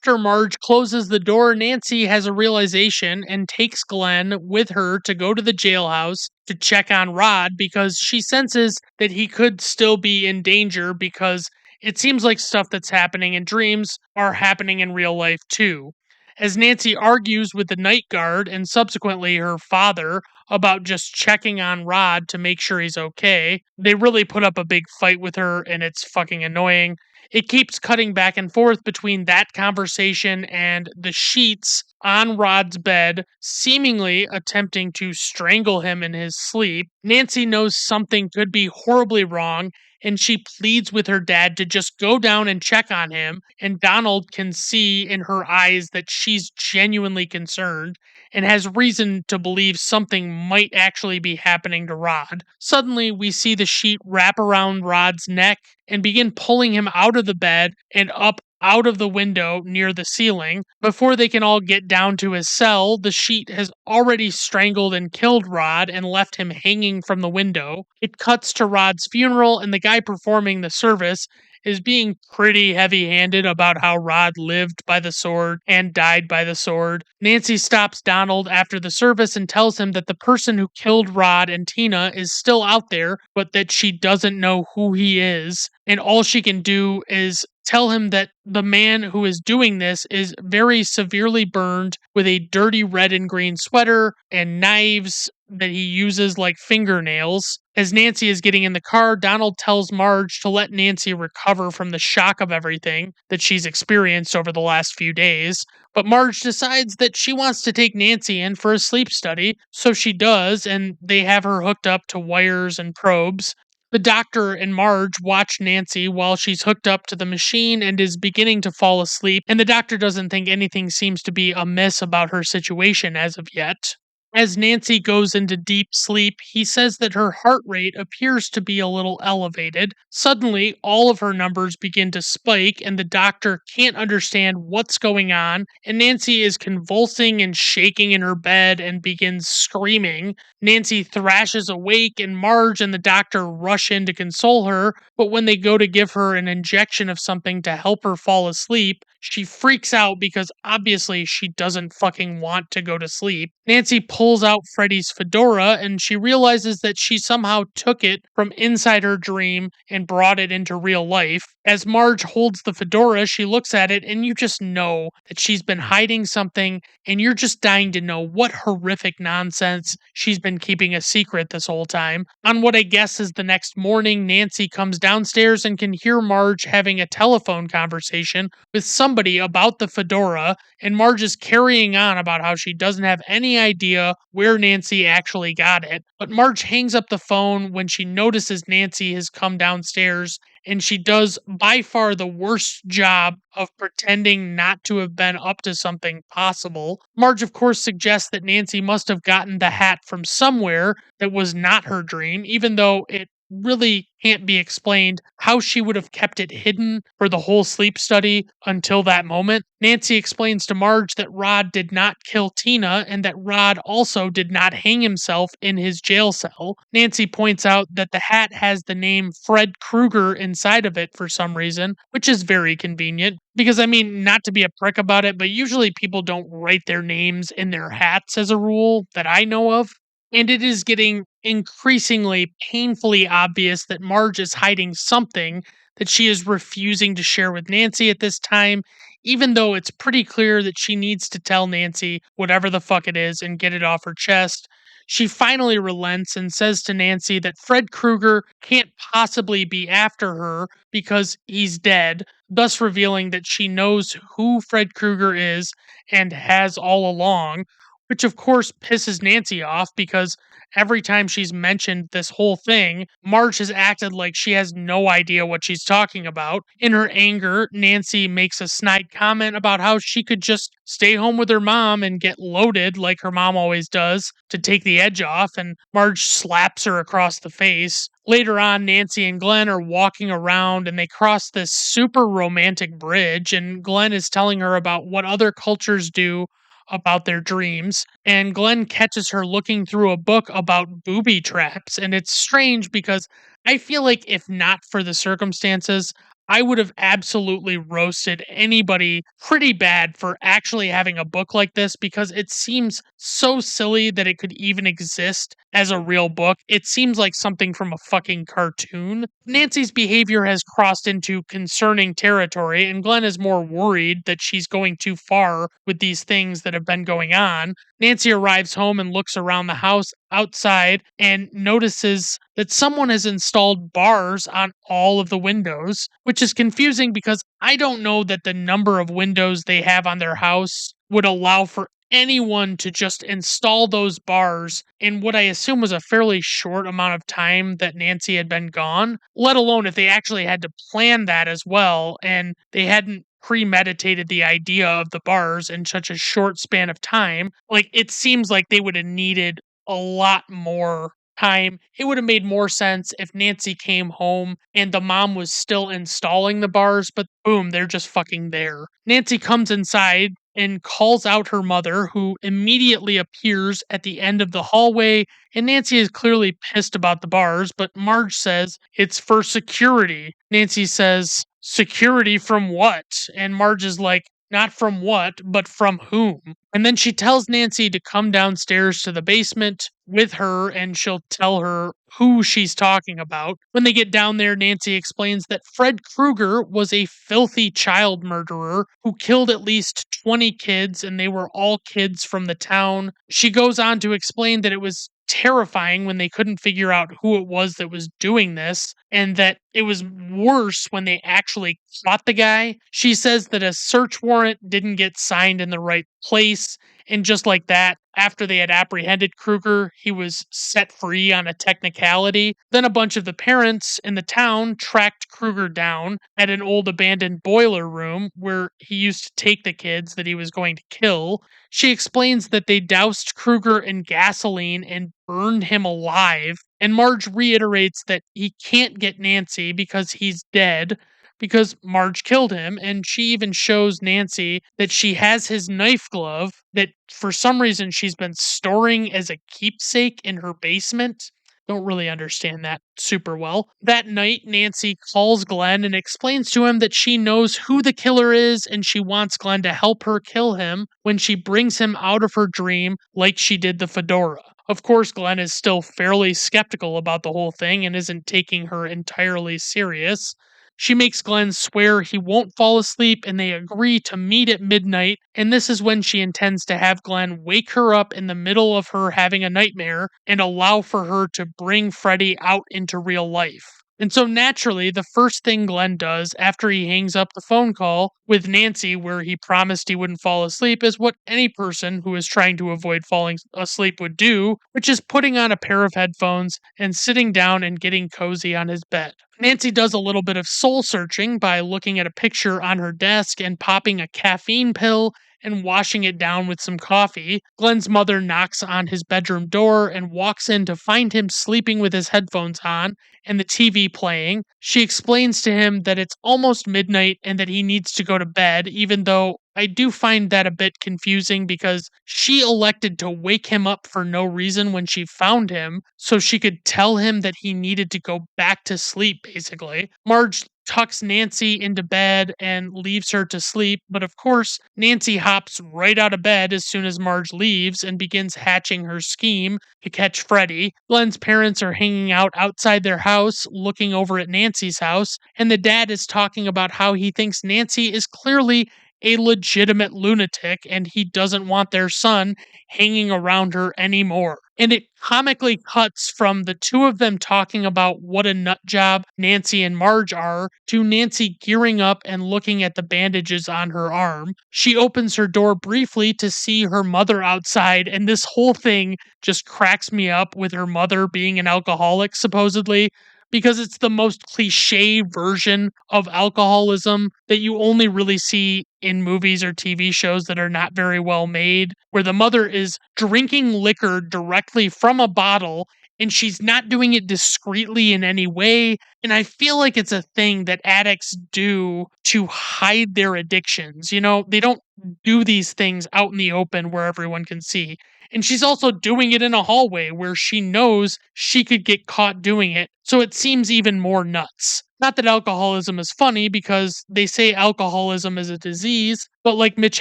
[SPEAKER 1] After Marge closes the door, Nancy has a realization and takes Glenn with her to go to the jailhouse to check on Rod because she senses that he could still be in danger because it seems like stuff that's happening in dreams are happening in real life too. As Nancy argues with the night guard and subsequently her father about just checking on Rod to make sure he's okay, they really put up a big fight with her and it's fucking annoying. It keeps cutting back and forth between that conversation and the sheets on Rod's bed, seemingly attempting to strangle him in his sleep. Nancy knows something could be horribly wrong, and she pleads with her dad to just go down and check on him. And Donald can see in her eyes that she's genuinely concerned and has reason to believe something might actually be happening to Rod. Suddenly, we see the sheet wrap around Rod's neck and begin pulling him out of the bed and up out of the window near the ceiling. Before they can all get down to his cell, the sheet has already strangled and killed Rod and left him hanging from the window. It cuts to Rod's funeral, and the guy performing the service is being pretty heavy handed about how Rod lived by the sword and died by the sword. Nancy stops Donald after the service and tells him that the person who killed Rod and Tina is still out there, but that she doesn't know who he is. And all she can do is tell him that the man who is doing this is very severely burned with a dirty red and green sweater and knives that he uses like fingernails. As Nancy is getting in the car, Donald tells Marge to let Nancy recover from the shock of everything that she's experienced over the last few days. But Marge decides that she wants to take Nancy in for a sleep study, so she does, and they have her hooked up to wires and probes. The doctor and Marge watch Nancy while she's hooked up to the machine and is beginning to fall asleep, and the doctor doesn't think anything seems to be amiss about her situation as of yet. As Nancy goes into deep sleep, he says that her heart rate appears to be a little elevated. Suddenly, all of her numbers begin to spike, and the doctor can't understand what's going on. And Nancy is convulsing and shaking in her bed and begins screaming. Nancy thrashes awake, and Marge and the doctor rush in to console her. But when they go to give her an injection of something to help her fall asleep, she freaks out because obviously she doesn't fucking want to go to sleep. Nancy pulls out Freddy's fedora and she realizes that she somehow took it from inside her dream and brought it into real life. As Marge holds the fedora, she looks at it and you just know that she's been hiding something and you're just dying to know what horrific nonsense she's been keeping a secret this whole time. On what I guess is the next morning, Nancy comes downstairs and can hear Marge having a telephone conversation with somebody about the fedora, and Marge is carrying on about how she doesn't have any idea where Nancy actually got it. But Marge hangs up the phone when she notices Nancy has come downstairs, and she does by far the worst job of pretending not to have been up to something possible. Marge, of course, suggests that Nancy must have gotten the hat from somewhere that was not her dream, even though it really can't be explained how she would have kept it hidden for the whole sleep study until that moment. Nancy explains to Marge that Rod did not kill Tina and that Rod also did not hang himself in his jail cell. Nancy points out that the hat has the name Fred Krueger inside of it for some reason, which is very convenient. Because, I mean, not to be a prick about it, but usually people don't write their names in their hats as a rule that I know of. And it is getting increasingly painfully obvious that Marge is hiding something that she is refusing to share with Nancy at this time, even though it's pretty clear that she needs to tell Nancy whatever the fuck it is and get it off her chest. She finally relents and says to Nancy that Fred Krueger can't possibly be after her because he's dead, thus revealing that she knows who Fred Krueger is and has all along, which of course pisses Nancy off because every time she's mentioned this whole thing, Marge has acted like she has no idea what she's talking about. In her anger, Nancy makes a snide comment about how she could just stay home with her mom and get loaded like her mom always does to take the edge off, and Marge slaps her across the face. Later on, Nancy and Glenn are walking around and they cross this super romantic bridge, and Glenn is telling her about what other cultures do about their dreams, and Glenn catches her looking through a book about booby traps. And it's strange because I feel like if not for the circumstances, I would have absolutely roasted anybody pretty bad for actually having a book like this because it seems so silly that it could even exist as a real book. It seems like something from a fucking cartoon. Nancy's behavior has crossed into concerning territory, and Glenn is more worried that she's going too far with these things that have been going on. Nancy arrives home and looks around the house outside and notices that someone has installed bars on all of the windows, which is confusing because I don't know that the number of windows they have on their house would allow for anyone to just install those bars in what I assume was a fairly short amount of time that Nancy had been gone, let alone if they actually had to plan that as well and they hadn't premeditated the idea of the bars in such a short span of time. Like, it seems like they would have needed a lot more time. It would have made more sense if Nancy came home and the mom was still installing the bars, but boom, they're just fucking there. Nancy comes inside and calls out her mother, who immediately appears at the end of the hallway. And Nancy is clearly pissed about the bars, but Marge says it's for security. Nancy says, security from what? And Marge is like, not from what, but from whom? And then she tells Nancy to come downstairs to the basement with her and she'll tell her who she's talking about. When they get down there, Nancy explains that Fred Krueger was a filthy child murderer who killed at least 20 kids, and they were all kids from the town. She goes on to explain that it was terrifying when they couldn't figure out who it was that was doing this, and that it was worse when they actually caught the guy. She says that a search warrant didn't get signed in the right place, and just like that, after they had apprehended Kruger, he was set free on a technicality. Then a bunch of the parents in the town tracked Kruger down at an old abandoned boiler room where he used to take the kids that he was going to kill. She explains that they doused Kruger in gasoline and burned him alive. And Marge reiterates that he can't get Nancy because he's dead, because Marge killed him. And she even shows Nancy that she has his knife glove that for some reason she's been storing as a keepsake in her basement. Don't really understand that super well. That night, Nancy calls Glenn and explains to him that she knows who the killer is and she wants Glenn to help her kill him when she brings him out of her dream, like she did the fedora. Of course, Glenn is still fairly skeptical about the whole thing and isn't taking her entirely serious. She makes Glenn swear he won't fall asleep and they agree to meet at midnight. And this is when she intends to have Glenn wake her up in the middle of her having a nightmare and allow for her to bring Freddy out into real life. And so naturally, the first thing Glenn does after he hangs up the phone call with Nancy, where he promised he wouldn't fall asleep, is what any person who is trying to avoid falling asleep would do, which is putting on a pair of headphones and sitting down and getting cozy on his bed. Nancy does a little bit of soul searching by looking at a picture on her desk and popping a caffeine pill and washing it down with some coffee. Glenn's mother knocks on his bedroom door and walks in to find him sleeping with his headphones on and the TV playing. She explains to him that it's almost midnight and that he needs to go to bed, even though I do find that a bit confusing because she elected to wake him up for no reason when she found him, so she could tell him that he needed to go back to sleep, basically. Marge tucks Nancy into bed and leaves her to sleep, but of course, Nancy hops right out of bed as soon as Marge leaves and begins hatching her scheme to catch Freddy. Glenn's parents are hanging out outside their house, looking over at Nancy's house, and the dad is talking about how he thinks Nancy is clearly a legitimate lunatic and he doesn't want their son hanging around her anymore. And it comically cuts from the two of them talking about what a nut job Nancy and Marge are to Nancy gearing up and looking at the bandages on her arm. She opens her door briefly to see her mother outside, and this whole thing just cracks me up with her mother being an alcoholic, supposedly, because it's the most cliche version of alcoholism that you only really see in movies or TV shows that are not very well made, where the mother is drinking liquor directly from a bottle and she's not doing it discreetly in any way. And I feel like it's a thing that addicts do to hide their addictions. You know, they don't do these things out in the open where everyone can see. And she's also doing it in a hallway where she knows she could get caught doing it. So it seems even more nuts. Not that alcoholism is funny because they say alcoholism is a disease, but like Mitch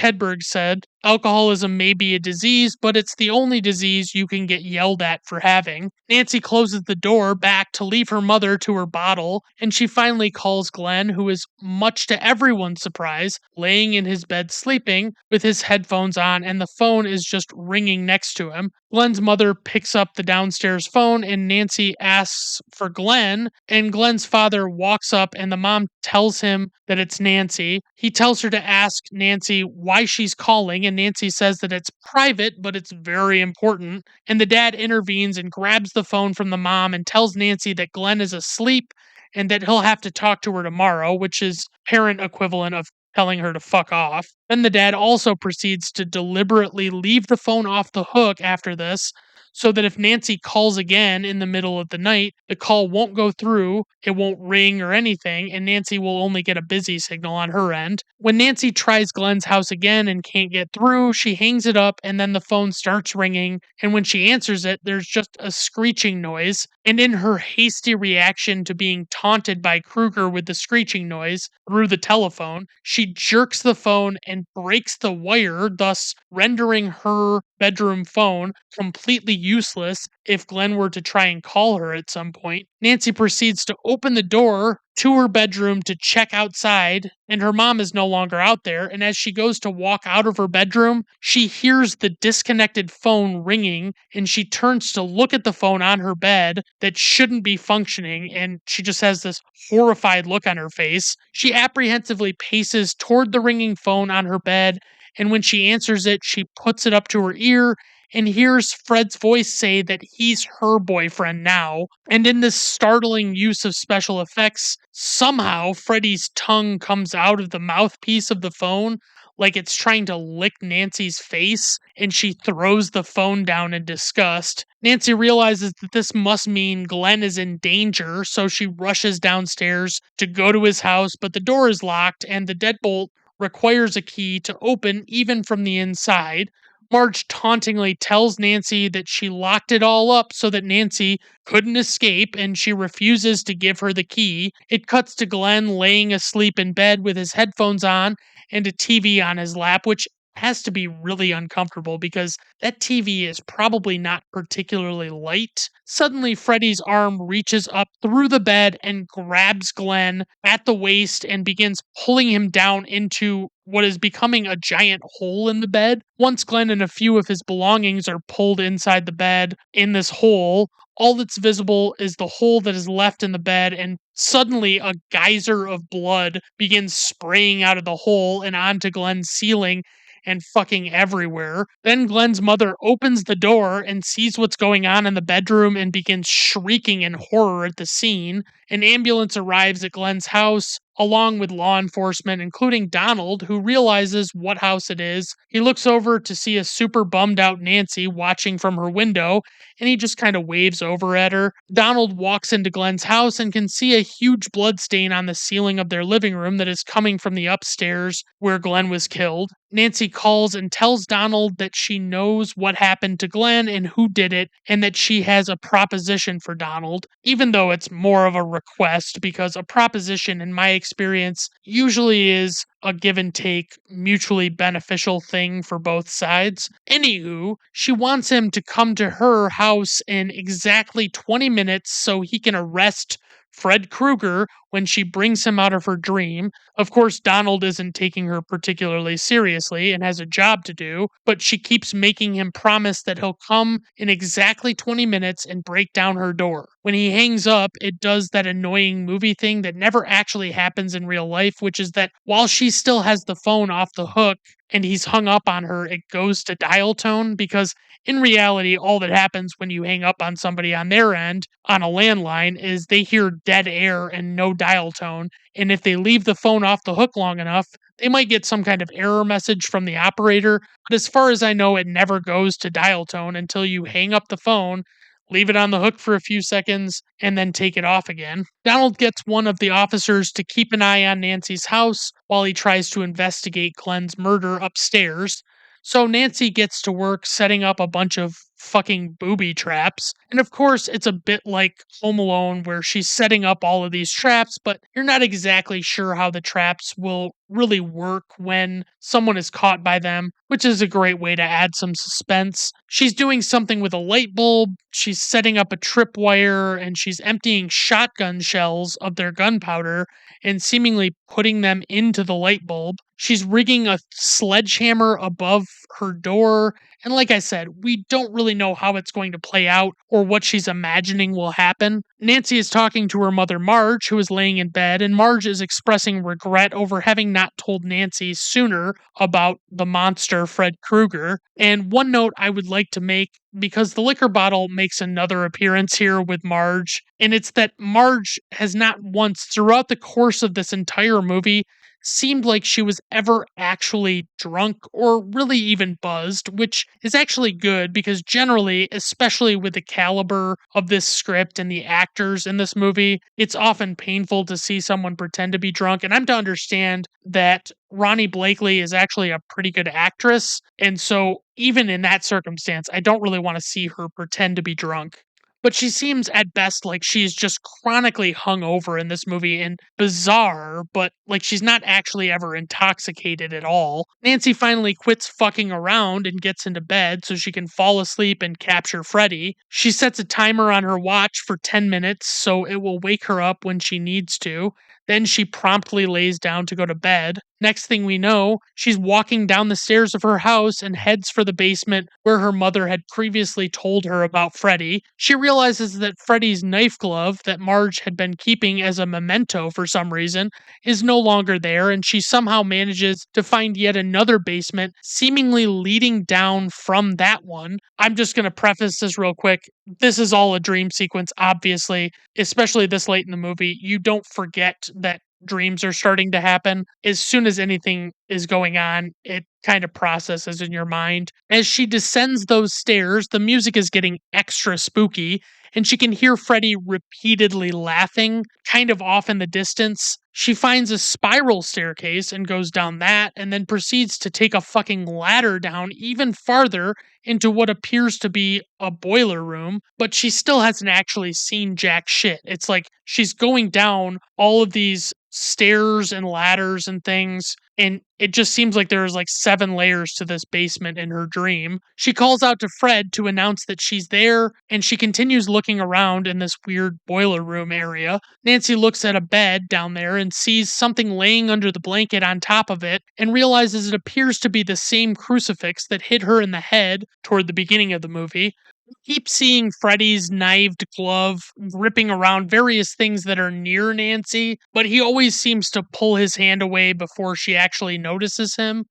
[SPEAKER 1] Hedberg said, alcoholism may be a disease, but it's the only disease you can get yelled at for having. Nancy closes the door back to leave her mother to her bottle, and she finally calls Glenn, who is, much to everyone's surprise, laying in his bed sleeping with his headphones on, and the phone is just ringing next to him. Glenn's mother picks up the downstairs phone and Nancy asks for Glenn, and Glenn's father walks up and the mom tells him that it's Nancy. He tells her to ask Nancy why she's calling, and Nancy says that it's private, but it's very important. And the dad intervenes and grabs the phone from the mom and tells Nancy that Glenn is asleep and that he'll have to talk to her tomorrow, which is parent equivalent of telling her to fuck off. Then the dad also proceeds to deliberately leave the phone off the hook after this, so that if Nancy calls again in the middle of the night, the call won't go through, it won't ring or anything, and Nancy will only get a busy signal on her end. When Nancy tries Glenn's house again and can't get through, she hangs it up and then the phone starts ringing. And when she answers it, there's just a screeching noise. And in her hasty reaction to being taunted by Kruger with the screeching noise through the telephone, she jerks the phone and breaks the wire, thus rendering her bedroom phone completely useless if Glenn were to try and call her at some point. Nancy proceeds to open the door to her bedroom to check outside, and her mom is no longer out there. And as she goes to walk out of her bedroom, she hears the disconnected phone ringing, and she turns to look at the phone on her bed that shouldn't be functioning, and she just has this horrified look on her face. She apprehensively paces toward the ringing phone on her bed, and when she answers it, she puts it up to her ear and hears Fred's voice say that he's her boyfriend now. And in this startling use of special effects, somehow Freddy's tongue comes out of the mouthpiece of the phone like it's trying to lick Nancy's face, and she throws the phone down in disgust. Nancy realizes that this must mean Glenn is in danger, so she rushes downstairs to go to his house, but the door is locked and the deadbolt requires a key to open even from the inside. Marge tauntingly tells Nancy that she locked it all up so that Nancy couldn't escape, and she refuses to give her the key. It cuts to Glenn laying asleep in bed with his headphones on and a TV on his lap, which has to be really uncomfortable because that TV is probably not particularly light. Suddenly, Freddy's arm reaches up through the bed and grabs Glenn at the waist and begins pulling him down into what is becoming a giant hole in the bed. Once Glenn and a few of his belongings are pulled inside the bed in this hole, all that's visible is the hole that is left in the bed, and suddenly a geyser of blood begins spraying out of the hole and onto Glenn's ceiling and fucking everywhere. Then Glenn's mother opens the door and sees what's going on in the bedroom and begins shrieking in horror at the scene. An ambulance arrives at Glenn's house, along with law enforcement, including Donald, who realizes what house it is. He looks over to see a super bummed out Nancy watching from her window, and he just kind of waves over at her. Donald walks into Glenn's house and can see a huge blood stain on the ceiling of their living room that is coming from the upstairs where Glenn was killed. Nancy calls and tells Donald that she knows what happened to Glenn and who did it, and that she has a proposition for Donald, even though it's more of a request, because a proposition, in my experience, usually is a give and take, mutually beneficial thing for both sides. Anywho, she wants him to come to her house in exactly 20 minutes so he can arrest Fred Krueger when she brings him out of her dream. Of course, Donald isn't taking her particularly seriously and has a job to do, but she keeps making him promise that he'll come in exactly 20 minutes and break down her door. When he hangs up, it does that annoying movie thing that never actually happens in real life, which is that while she still has the phone off the hook and he's hung up on her, it goes to dial tone, because in reality, all that happens when you hang up on somebody on their end on a landline is they hear dead air and no dial tone. And if they leave the phone off the hook long enough, they might get some kind of error message from the operator. But as far as I know, it never goes to dial tone until you hang up the phone, leave it on the hook for a few seconds, and then take it off again. Donald gets one of the officers to keep an eye on Nancy's house while he tries to investigate Glenn's murder upstairs. So Nancy gets to work setting up a bunch of fucking booby traps. And of course, it's a bit like Home Alone, where she's setting up all of these traps, but you're not exactly sure how the traps will really work when someone is caught by them, which is a great way to add some suspense. She's doing something with a light bulb, she's setting up a tripwire, and she's emptying shotgun shells of their gunpowder and seemingly putting them into the light bulb. She's rigging a sledgehammer above her door. And like I said, we don't really know how it's going to play out or what she's imagining will happen. Nancy is talking to her mother, Marge, who is laying in bed, and Marge is expressing regret over having not told Nancy sooner about the monster Fred Krueger. And one note I would like to make, because the liquor bottle makes another appearance here with Marge, and it's that Marge has not once throughout the course of this entire movie seemed like she was ever actually drunk or really even buzzed, which is actually good because generally, especially with the caliber of this script and the actors in this movie, it's often painful to see someone pretend to be drunk. And I'm to understand that Ronnie Blakely is actually a pretty good actress. And so, even in that circumstance, I don't really want to see her pretend to be drunk, but she seems at best like she's just chronically hungover in this movie and bizarre, but like she's not actually ever intoxicated at all. Nancy finally quits fucking around and gets into bed so she can fall asleep and capture Freddy. She sets a timer on her watch for 10 minutes so it will wake her up when she needs to. Then she promptly lays down to go to bed. Next thing we know, she's walking down the stairs of her house and heads for the basement where her mother had previously told her about Freddy. She realizes that Freddy's knife glove that Marge had been keeping as a memento for some reason is no longer there, and she somehow manages to find yet another basement, seemingly leading down from that one. I'm just going to preface this real quick. This is all a dream sequence, obviously, especially this late in the movie. You don't forget that dreams are starting to happen. As soon as anything is going on, it kind of processes in your mind. As she descends those stairs, the music is getting extra spooky, and she can hear Freddy repeatedly laughing, kind of off in the distance. She finds a spiral staircase and goes down that, and then proceeds to take a fucking ladder down even farther into what appears to be a boiler room, but she still hasn't actually seen jack shit. It's like she's going down all of these stairs and ladders and things, and it just seems like there's like 7 layers to this basement in her dream. She calls out to Fred to announce that she's there, and she continues looking around in this weird boiler room area. Nancy looks at a bed down there and sees something laying under the blanket on top of it, and realizes it appears to be the same crucifix that hit her in the head toward the beginning of the movie. Keep seeing Freddy's knived glove gripping around various things that are near Nancy, but he always seems to pull his hand away before she actually notices him.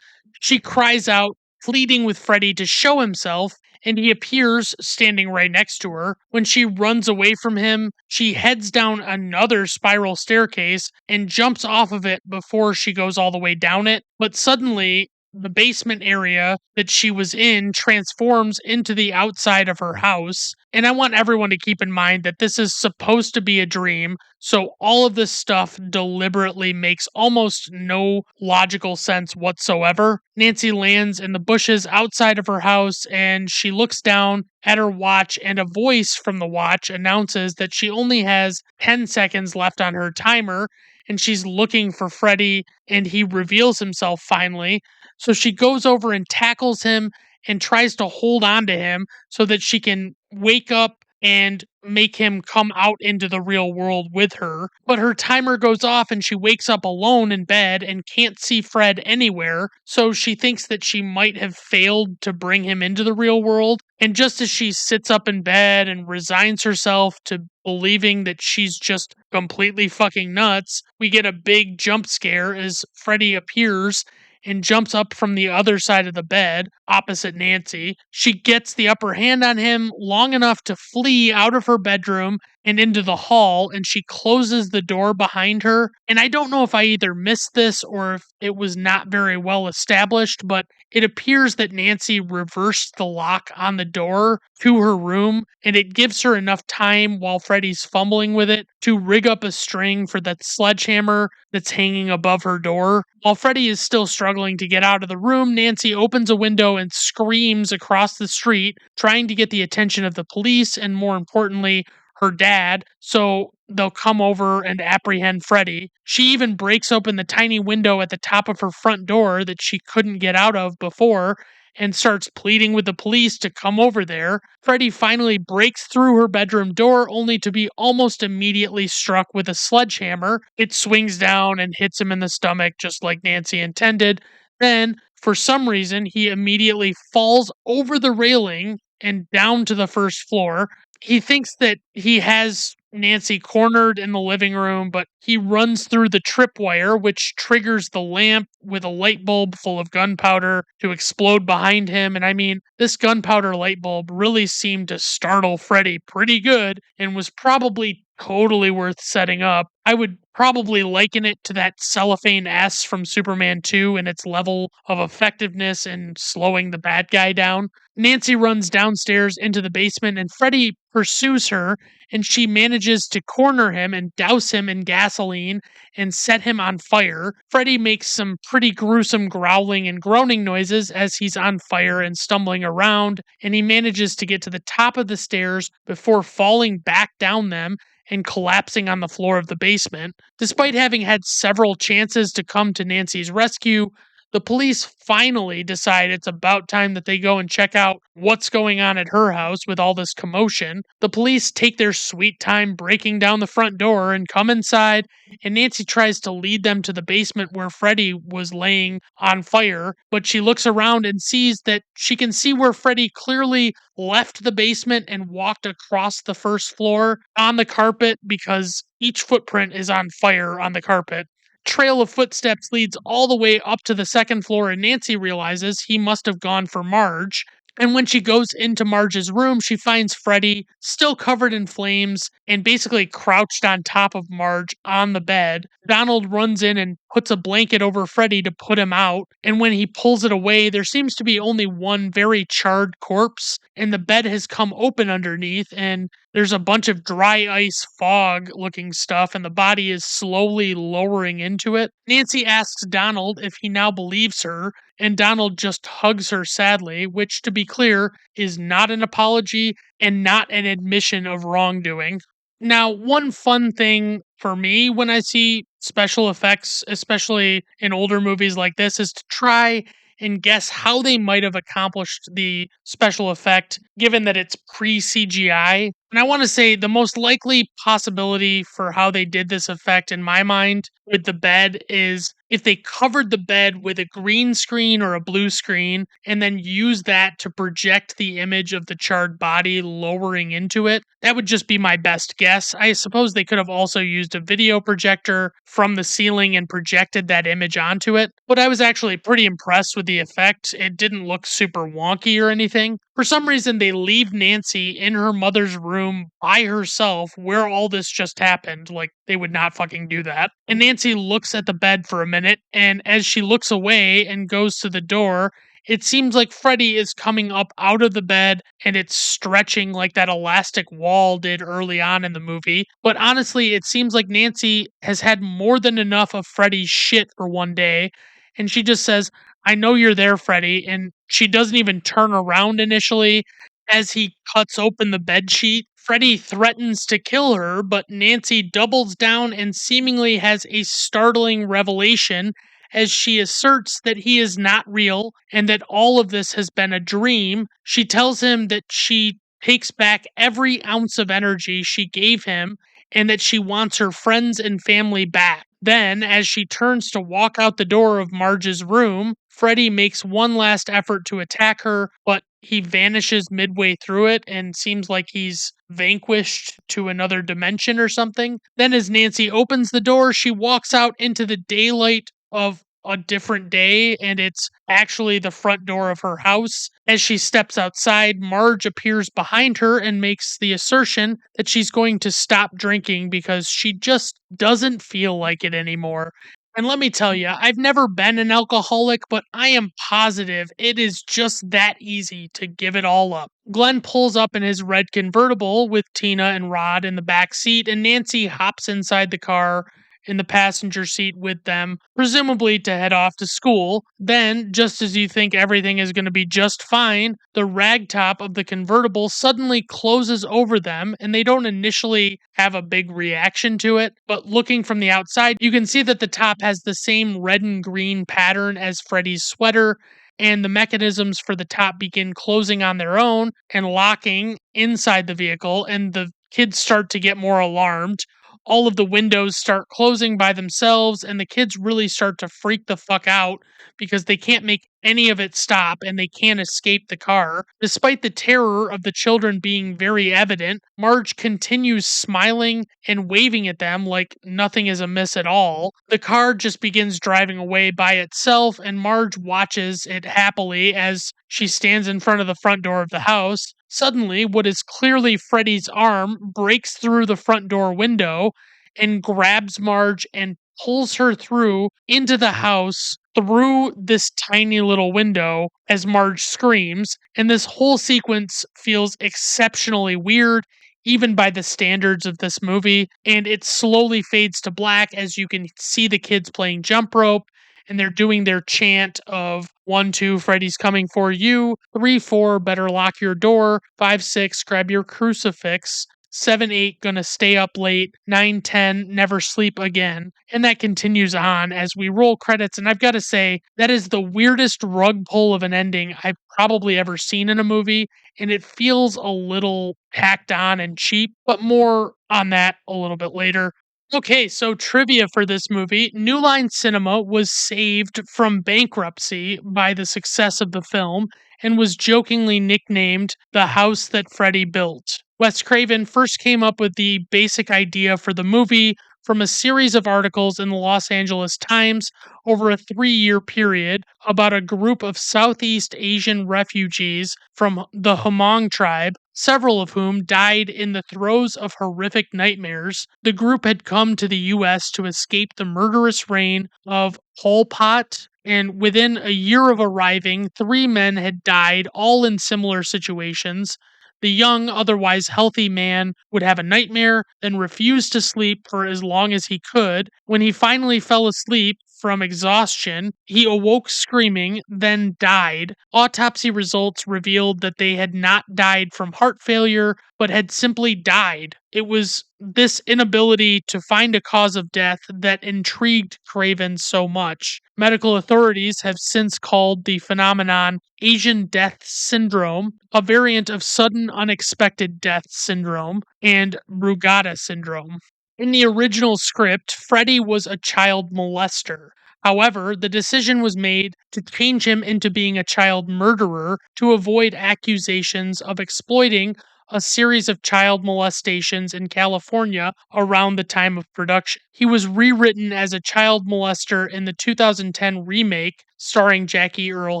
[SPEAKER 1] She cries out, pleading with Freddy to show himself, and he appears standing right next to her. When she runs away from him, she heads down another spiral staircase and jumps off of it before she goes all the way down it. But suddenly, the basement area that she was in transforms into the outside of her house. And I want everyone to keep in mind that this is supposed to be a dream, so all of this stuff deliberately makes almost no logical sense whatsoever. Nancy lands in the bushes outside of her house and she looks down at her watch, and a voice from the watch announces that she only has 10 seconds left on her timer, and she's looking for Freddy, and he reveals himself finally. So she goes over and tackles him and tries to hold on to him so that she can wake up and make him come out into the real world with her. But her timer goes off and she wakes up alone in bed and can't see Fred anywhere. So she thinks that she might have failed to bring him into the real world. And just as she sits up in bed and resigns herself to believing that she's just completely fucking nuts, we get a big jump scare as Freddy appears and jumps up from the other side of the bed, opposite Nancy. She gets the upper hand on him long enough to flee out of her bedroom and into the hall, and she closes the door behind her. And I don't know if I either missed this or if it was not very well established, but it appears that Nancy reversed the lock on the door to her room, and it gives her enough time while Freddy's fumbling with it to rig up a string for that sledgehammer that's hanging above her door. While Freddy is still struggling to get out of the room, Nancy opens a window and screams across the street, trying to get the attention of the police and, more importantly, her dad, so they'll come over and apprehend Freddy. She even breaks open the tiny window at the top of her front door that she couldn't get out of before and starts pleading with the police to come over there. Freddy finally breaks through her bedroom door only to be almost immediately struck with a sledgehammer. It swings down and hits him in the stomach just like Nancy intended. Then, for some reason, he immediately falls over the railing and down to the first floor. He thinks that he has Nancy cornered in the living room, but he runs through the tripwire, which triggers the lamp with a light bulb full of gunpowder to explode behind him. And I mean, this gunpowder light bulb really seemed to startle Freddy pretty good and was probably totally worth setting up. I would probably liken it to that cellophane S from Superman 2 in its level of effectiveness in slowing the bad guy down. Nancy runs downstairs into the basement and Freddy pursues her and she manages to corner him and douse him in gasoline and set him on fire. Freddy makes some pretty gruesome growling and groaning noises as he's on fire and stumbling around, and he manages to get to the top of the stairs before falling back down them and collapsing on the floor of the basement. Despite having had several chances to come to Nancy's rescue, the police finally decide it's about time that they go and check out what's going on at her house with all this commotion. The police take their sweet time breaking down the front door and come inside, and Nancy tries to lead them to the basement where Freddy was laying on fire, but she looks around and sees that she can see where Freddy clearly left the basement and walked across the first floor on the carpet because each footprint is on fire on the carpet. Trail of footsteps leads all the way up to the second floor, and Nancy realizes he must have gone for Marge. And when she goes into Marge's room, she finds Freddy still covered in flames and basically crouched on top of Marge on the bed. Donald runs in and puts a blanket over Freddy to put him out. And when he pulls it away, there seems to be only one very charred corpse, and the bed has come open underneath, and there's a bunch of dry ice fog looking stuff, and the body is slowly lowering into it. Nancy asks Donald if he now believes her, and Donald just hugs her sadly, which, to be clear, is not an apology and not an admission of wrongdoing. Now, one fun thing for me when I see special effects, especially in older movies like this, is to try and guess how they might have accomplished the special effect given that it's pre CGI. And I want to say the most likely possibility for how they did this effect in my mind with the bed is if they covered the bed with a green screen or a blue screen and then use that to project the image of the charred body lowering into it. That would just be my best guess. I suppose they could have also used a video projector from the ceiling and projected that image onto it, but I was actually pretty impressed with the effect. It didn't look super wonky or anything. For some reason, they leave Nancy in her mother's room by herself where all this just happened. Like, they would not fucking do that. And Nancy looks at the bed for a minute, and as she looks away and goes to the door, it seems like Freddy is coming up out of the bed and it's stretching like that elastic wall did early on in the movie. But honestly, it seems like Nancy has had more than enough of Freddy's shit for one day. And she just says, I know you're there, Freddy. And she doesn't even turn around initially. As he cuts open the bed sheet, Freddy threatens to kill her, but Nancy doubles down and seemingly has a startling revelation as she asserts that he is not real and that all of this has been a dream. She tells him that she takes back every ounce of energy she gave him and that she wants her friends and family back. Then, as she turns to walk out the door of Marge's room, Freddy makes one last effort to attack her, but he vanishes midway through it and seems like he's vanquished to another dimension or something. Then, as Nancy opens the door, she walks out into the daylight of a different day, and it's actually the front door of her house. As she steps outside, Marge appears behind her and makes the assertion that she's going to stop drinking because she just doesn't feel like it anymore. And let me tell you, I've never been an alcoholic, but I am positive it is just that easy to give it all up. Glenn pulls up in his red convertible with Tina and Rod in the back seat, and Nancy hops inside the car in the passenger seat with them, presumably to head off to school. Then, just as you think everything is going to be just fine, the ragtop of the convertible suddenly closes over them, and they don't initially have a big reaction to it. But looking from the outside, you can see that the top has the same red and green pattern as Freddy's sweater, and the mechanisms for the top begin closing on their own and locking inside the vehicle, and the kids start to get more alarmed. all of the windows start closing by themselves, and the kids really start to freak the fuck out because they can't make any of it stop and they can't escape the car. Despite the terror of the children being very evident, Marge continues smiling and waving at them like nothing is amiss at all. The car just begins driving away by itself, and Marge watches it happily as she stands in front of the front door of the house. Suddenly, what is clearly Freddy's arm breaks through the front door window and grabs Marge and pulls her through into the house through this tiny little window as Marge screams. And this whole sequence feels exceptionally weird, even by the standards of this movie. And it slowly fades to black as you can see the kids playing jump rope. And they're doing their chant of 1, 2, Freddy's coming for you. 3, 4, better lock your door. 5, 6, grab your crucifix. 7, 8, gonna stay up late. 9, 10, never sleep again. And that continues on as we roll credits. And I've got to say, that is the weirdest rug pull of an ending I've probably ever seen in a movie. And it feels a little tacked on and cheap, but more on that a little bit later. Okay, so trivia for this movie. New Line Cinema was saved from bankruptcy by the success of the film and was jokingly nicknamed the house that Freddy built. Wes Craven first came up with the basic idea for the movie from a series of articles in the Los Angeles Times over a 3-year period about a group of Southeast Asian refugees from the Hmong tribe, several of whom died in the throes of horrific nightmares. The group had come to the US to escape the murderous reign of Pol Pot, and within a year of arriving, 3 men had died, all in similar situations. The young, otherwise healthy man would have a nightmare, then refuse to sleep for as long as he could. When he finally fell asleep from exhaustion, he awoke screaming, then died. Autopsy results revealed that they had not died from heart failure, but had simply died. It was this inability to find a cause of death that intrigued Craven so much. Medical authorities have since called the phenomenon Asian death syndrome, a variant of sudden unexpected death syndrome, and Brugada syndrome. In the original script, Freddy was a child molester. However, the decision was made to change him into being a child murderer to avoid accusations of exploiting a series of child molestations in California around the time of production. He was rewritten as a child molester in the 2010 remake starring Jackie Earle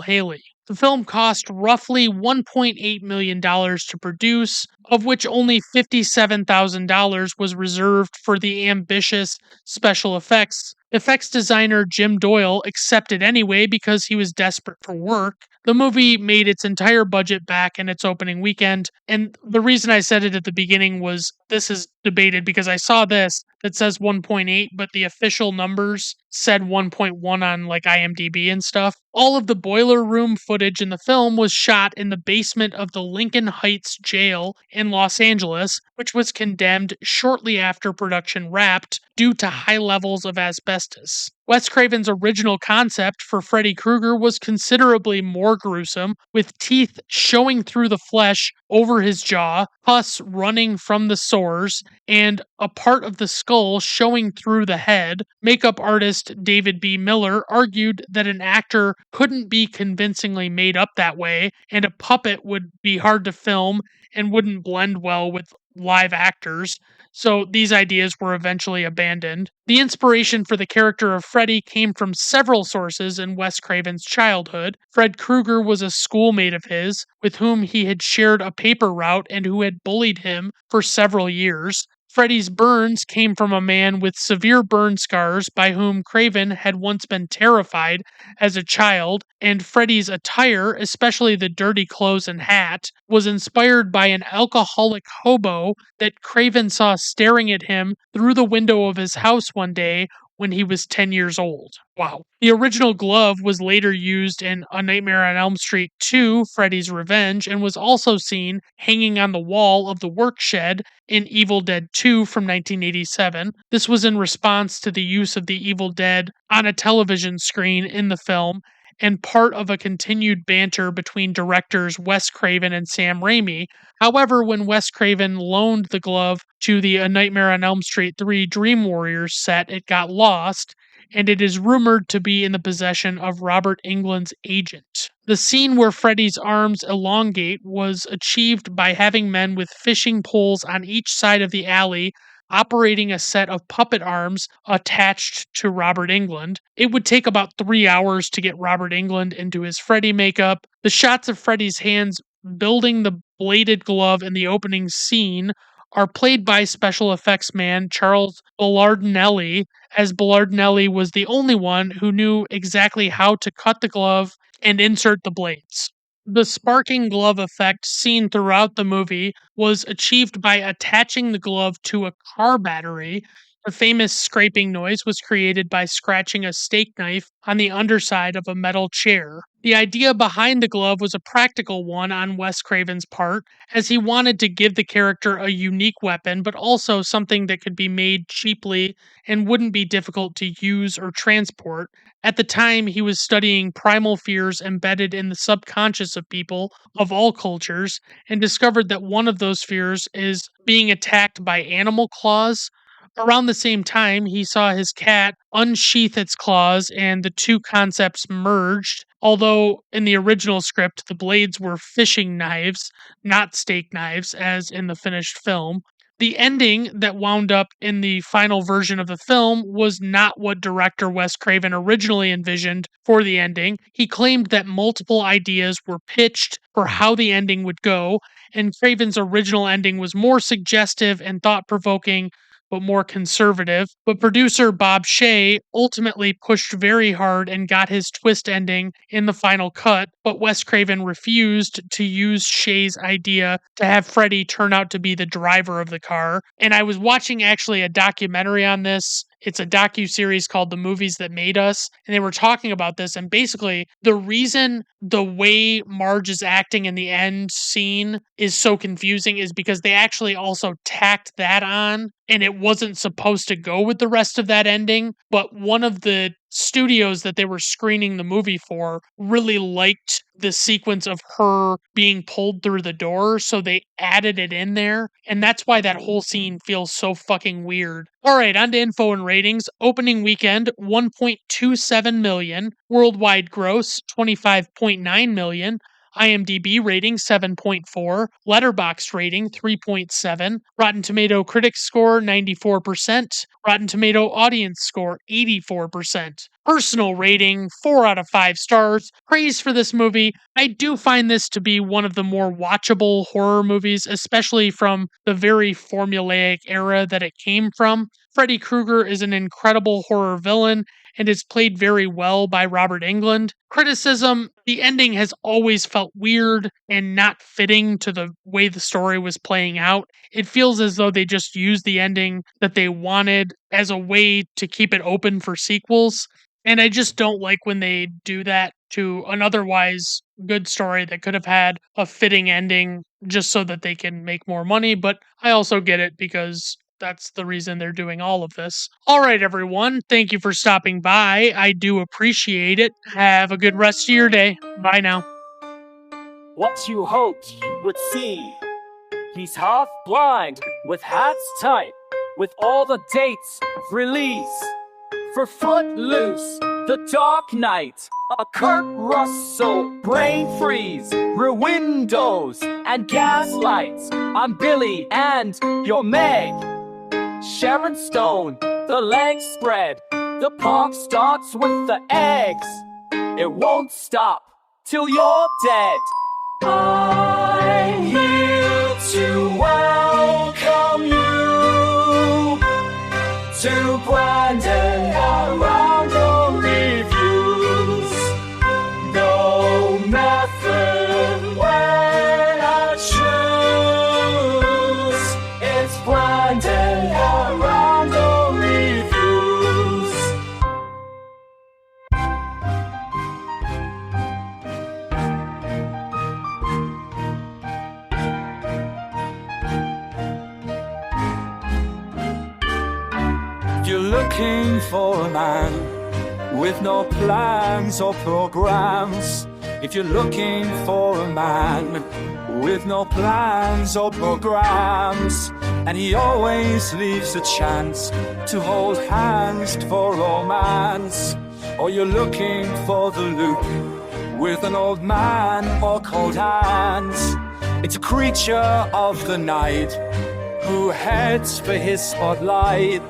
[SPEAKER 1] Haley. The film cost roughly $1.8 million to produce, of which only $57,000 was reserved for the ambitious special effects. Effects designer Jim Doyle accepted anyway because he was desperate for work. The movie made its entire budget back in its opening weekend, and the reason I said it at the beginning was this is debated because I saw this that says 1.8, but the official numbers said 1.1 on like IMDb and stuff. All of the boiler room footage in the film was shot in the basement of the Lincoln Heights jail in Los Angeles, which was condemned shortly after production wrapped due to high levels of asbestos. Wes Craven's original concept for Freddy Krueger was considerably more gruesome, with teeth showing through the flesh over his jaw, pus running from the sores, and a part of the skull showing through the head. Makeup artist David B. Miller argued that an actor couldn't be convincingly made up that way, and a puppet would be hard to film and wouldn't blend well with live actors, so these ideas were eventually abandoned. The inspiration for the character of Freddy came from several sources in Wes Craven's childhood. Fred Krueger was a schoolmate of his, with whom he had shared a paper route and who had bullied him for several years. Freddy's burns came from a man with severe burn scars by whom Craven had once been terrified as a child, and Freddy's attire, especially the dirty clothes and hat, was inspired by an alcoholic hobo that Craven saw staring at him through the window of his house one day when he was 10 years old. Wow. The original glove was later used in A Nightmare on Elm Street 2, Freddy's Revenge, and was also seen hanging on the wall of the work shed in Evil Dead 2 from 1987. This was in response to the use of the Evil Dead on a television screen in the film, and part of a continued banter between directors Wes Craven and Sam Raimi. However, when Wes Craven loaned the glove to the A Nightmare on Elm Street 3 Dream Warriors set, it got lost, and it is rumored to be in the possession of Robert Englund's agent. The scene where Freddy's arms elongate was achieved by having men with fishing poles on each side of the alley operating a set of puppet arms attached to Robert Englund. It would take about 3 hours to get Robert Englund into his Freddy makeup. The shots of Freddy's hands building the bladed glove in the opening scene are played by special effects man Charles Ballardinelli, as Ballardinelli was the only one who knew exactly how to cut the glove and insert the blades. The sparking glove effect seen throughout the movie was achieved by attaching the glove to a car battery. The famous scraping noise was created by scratching a steak knife on the underside of a metal chair. The idea behind the glove was a practical one on Wes Craven's part, as he wanted to give the character a unique weapon, but also something that could be made cheaply and wouldn't be difficult to use or transport. At the time, he was studying primal fears embedded in the subconscious of people of all cultures and discovered that one of those fears is being attacked by animal claws. Around the same time, he saw his cat unsheath its claws and the two concepts merged. Although in the original script, the blades were fishing knives, not steak knives, as in the finished film. The ending that wound up in the final version of the film was not what director Wes Craven originally envisioned for the ending. He claimed that multiple ideas were pitched for how the ending would go, and Craven's original ending was more suggestive and thought provoking, but more conservative. But producer Bob Shea ultimately pushed very hard and got his twist ending in the final cut, but Wes Craven refused to use Shea's idea to have Freddy turn out to be the driver of the car. And I was watching actually a documentary on this. It's a docu-series called The Movies That Made Us, and they were talking about this, and basically the reason the way Marge is acting in the end scene is so confusing is because they actually also tacked that on, and it wasn't supposed to go with the rest of that ending, but one of the studios that they were screening the movie for really liked the sequence of her being pulled through the door, so they added it in there, and that's why that whole scene feels so fucking weird. Alright, on to info and ratings. Opening weekend, 1.27 million. Worldwide gross, 25.9 million. IMDb rating 7.4, Letterboxd rating 3.7, Rotten Tomato Critics score 94%, Rotten Tomato Audience score 84%. Personal rating 4 out of 5 stars. Praise for this movie. I do find this to be one of the more watchable horror movies, especially from the very formulaic era that it came from. Freddy Krueger is an incredible horror villain and is played very well by Robert Englund. Criticism: the ending has always felt weird and not fitting to the way the story was playing out. It feels as though they just used the ending that they wanted as a way to keep it open for sequels. And I just don't like when they do that to an otherwise good story that could have had a fitting ending just so that they can make more money. But I also get it because that's the reason they're doing all of this. All right, everyone. Thank you for stopping by. I do appreciate it. Have a good rest of your day. Bye now.
[SPEAKER 2] What you hoped you would see. He's half blind, with hats tight, with all the dates of release. For Footloose, The Dark Knight, a Kurt Russell brain freeze, Rear Windows and Gaslights. I'm Billy and you're Meg. Sharon Stone, the legs spread. The park starts with the eggs. It won't stop till you're dead. I'm here to welcome you to Brandon around the reviews. No method when I choose. It's Brandon around the reviews. You're looking for a man with no plans or programs. If you're looking for a man with no plans or programs, and he always leaves a chance to hold hands for romance, or you're looking for the loop with an old man or cold hands, it's a creature of the night who heads for his spotlight.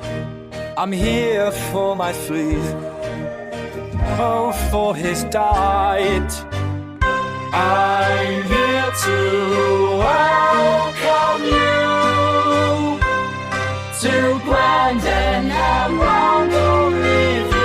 [SPEAKER 2] I'm here for my fleet, oh, for his diet. I'm here to welcome you to Brandon and Random Reviews.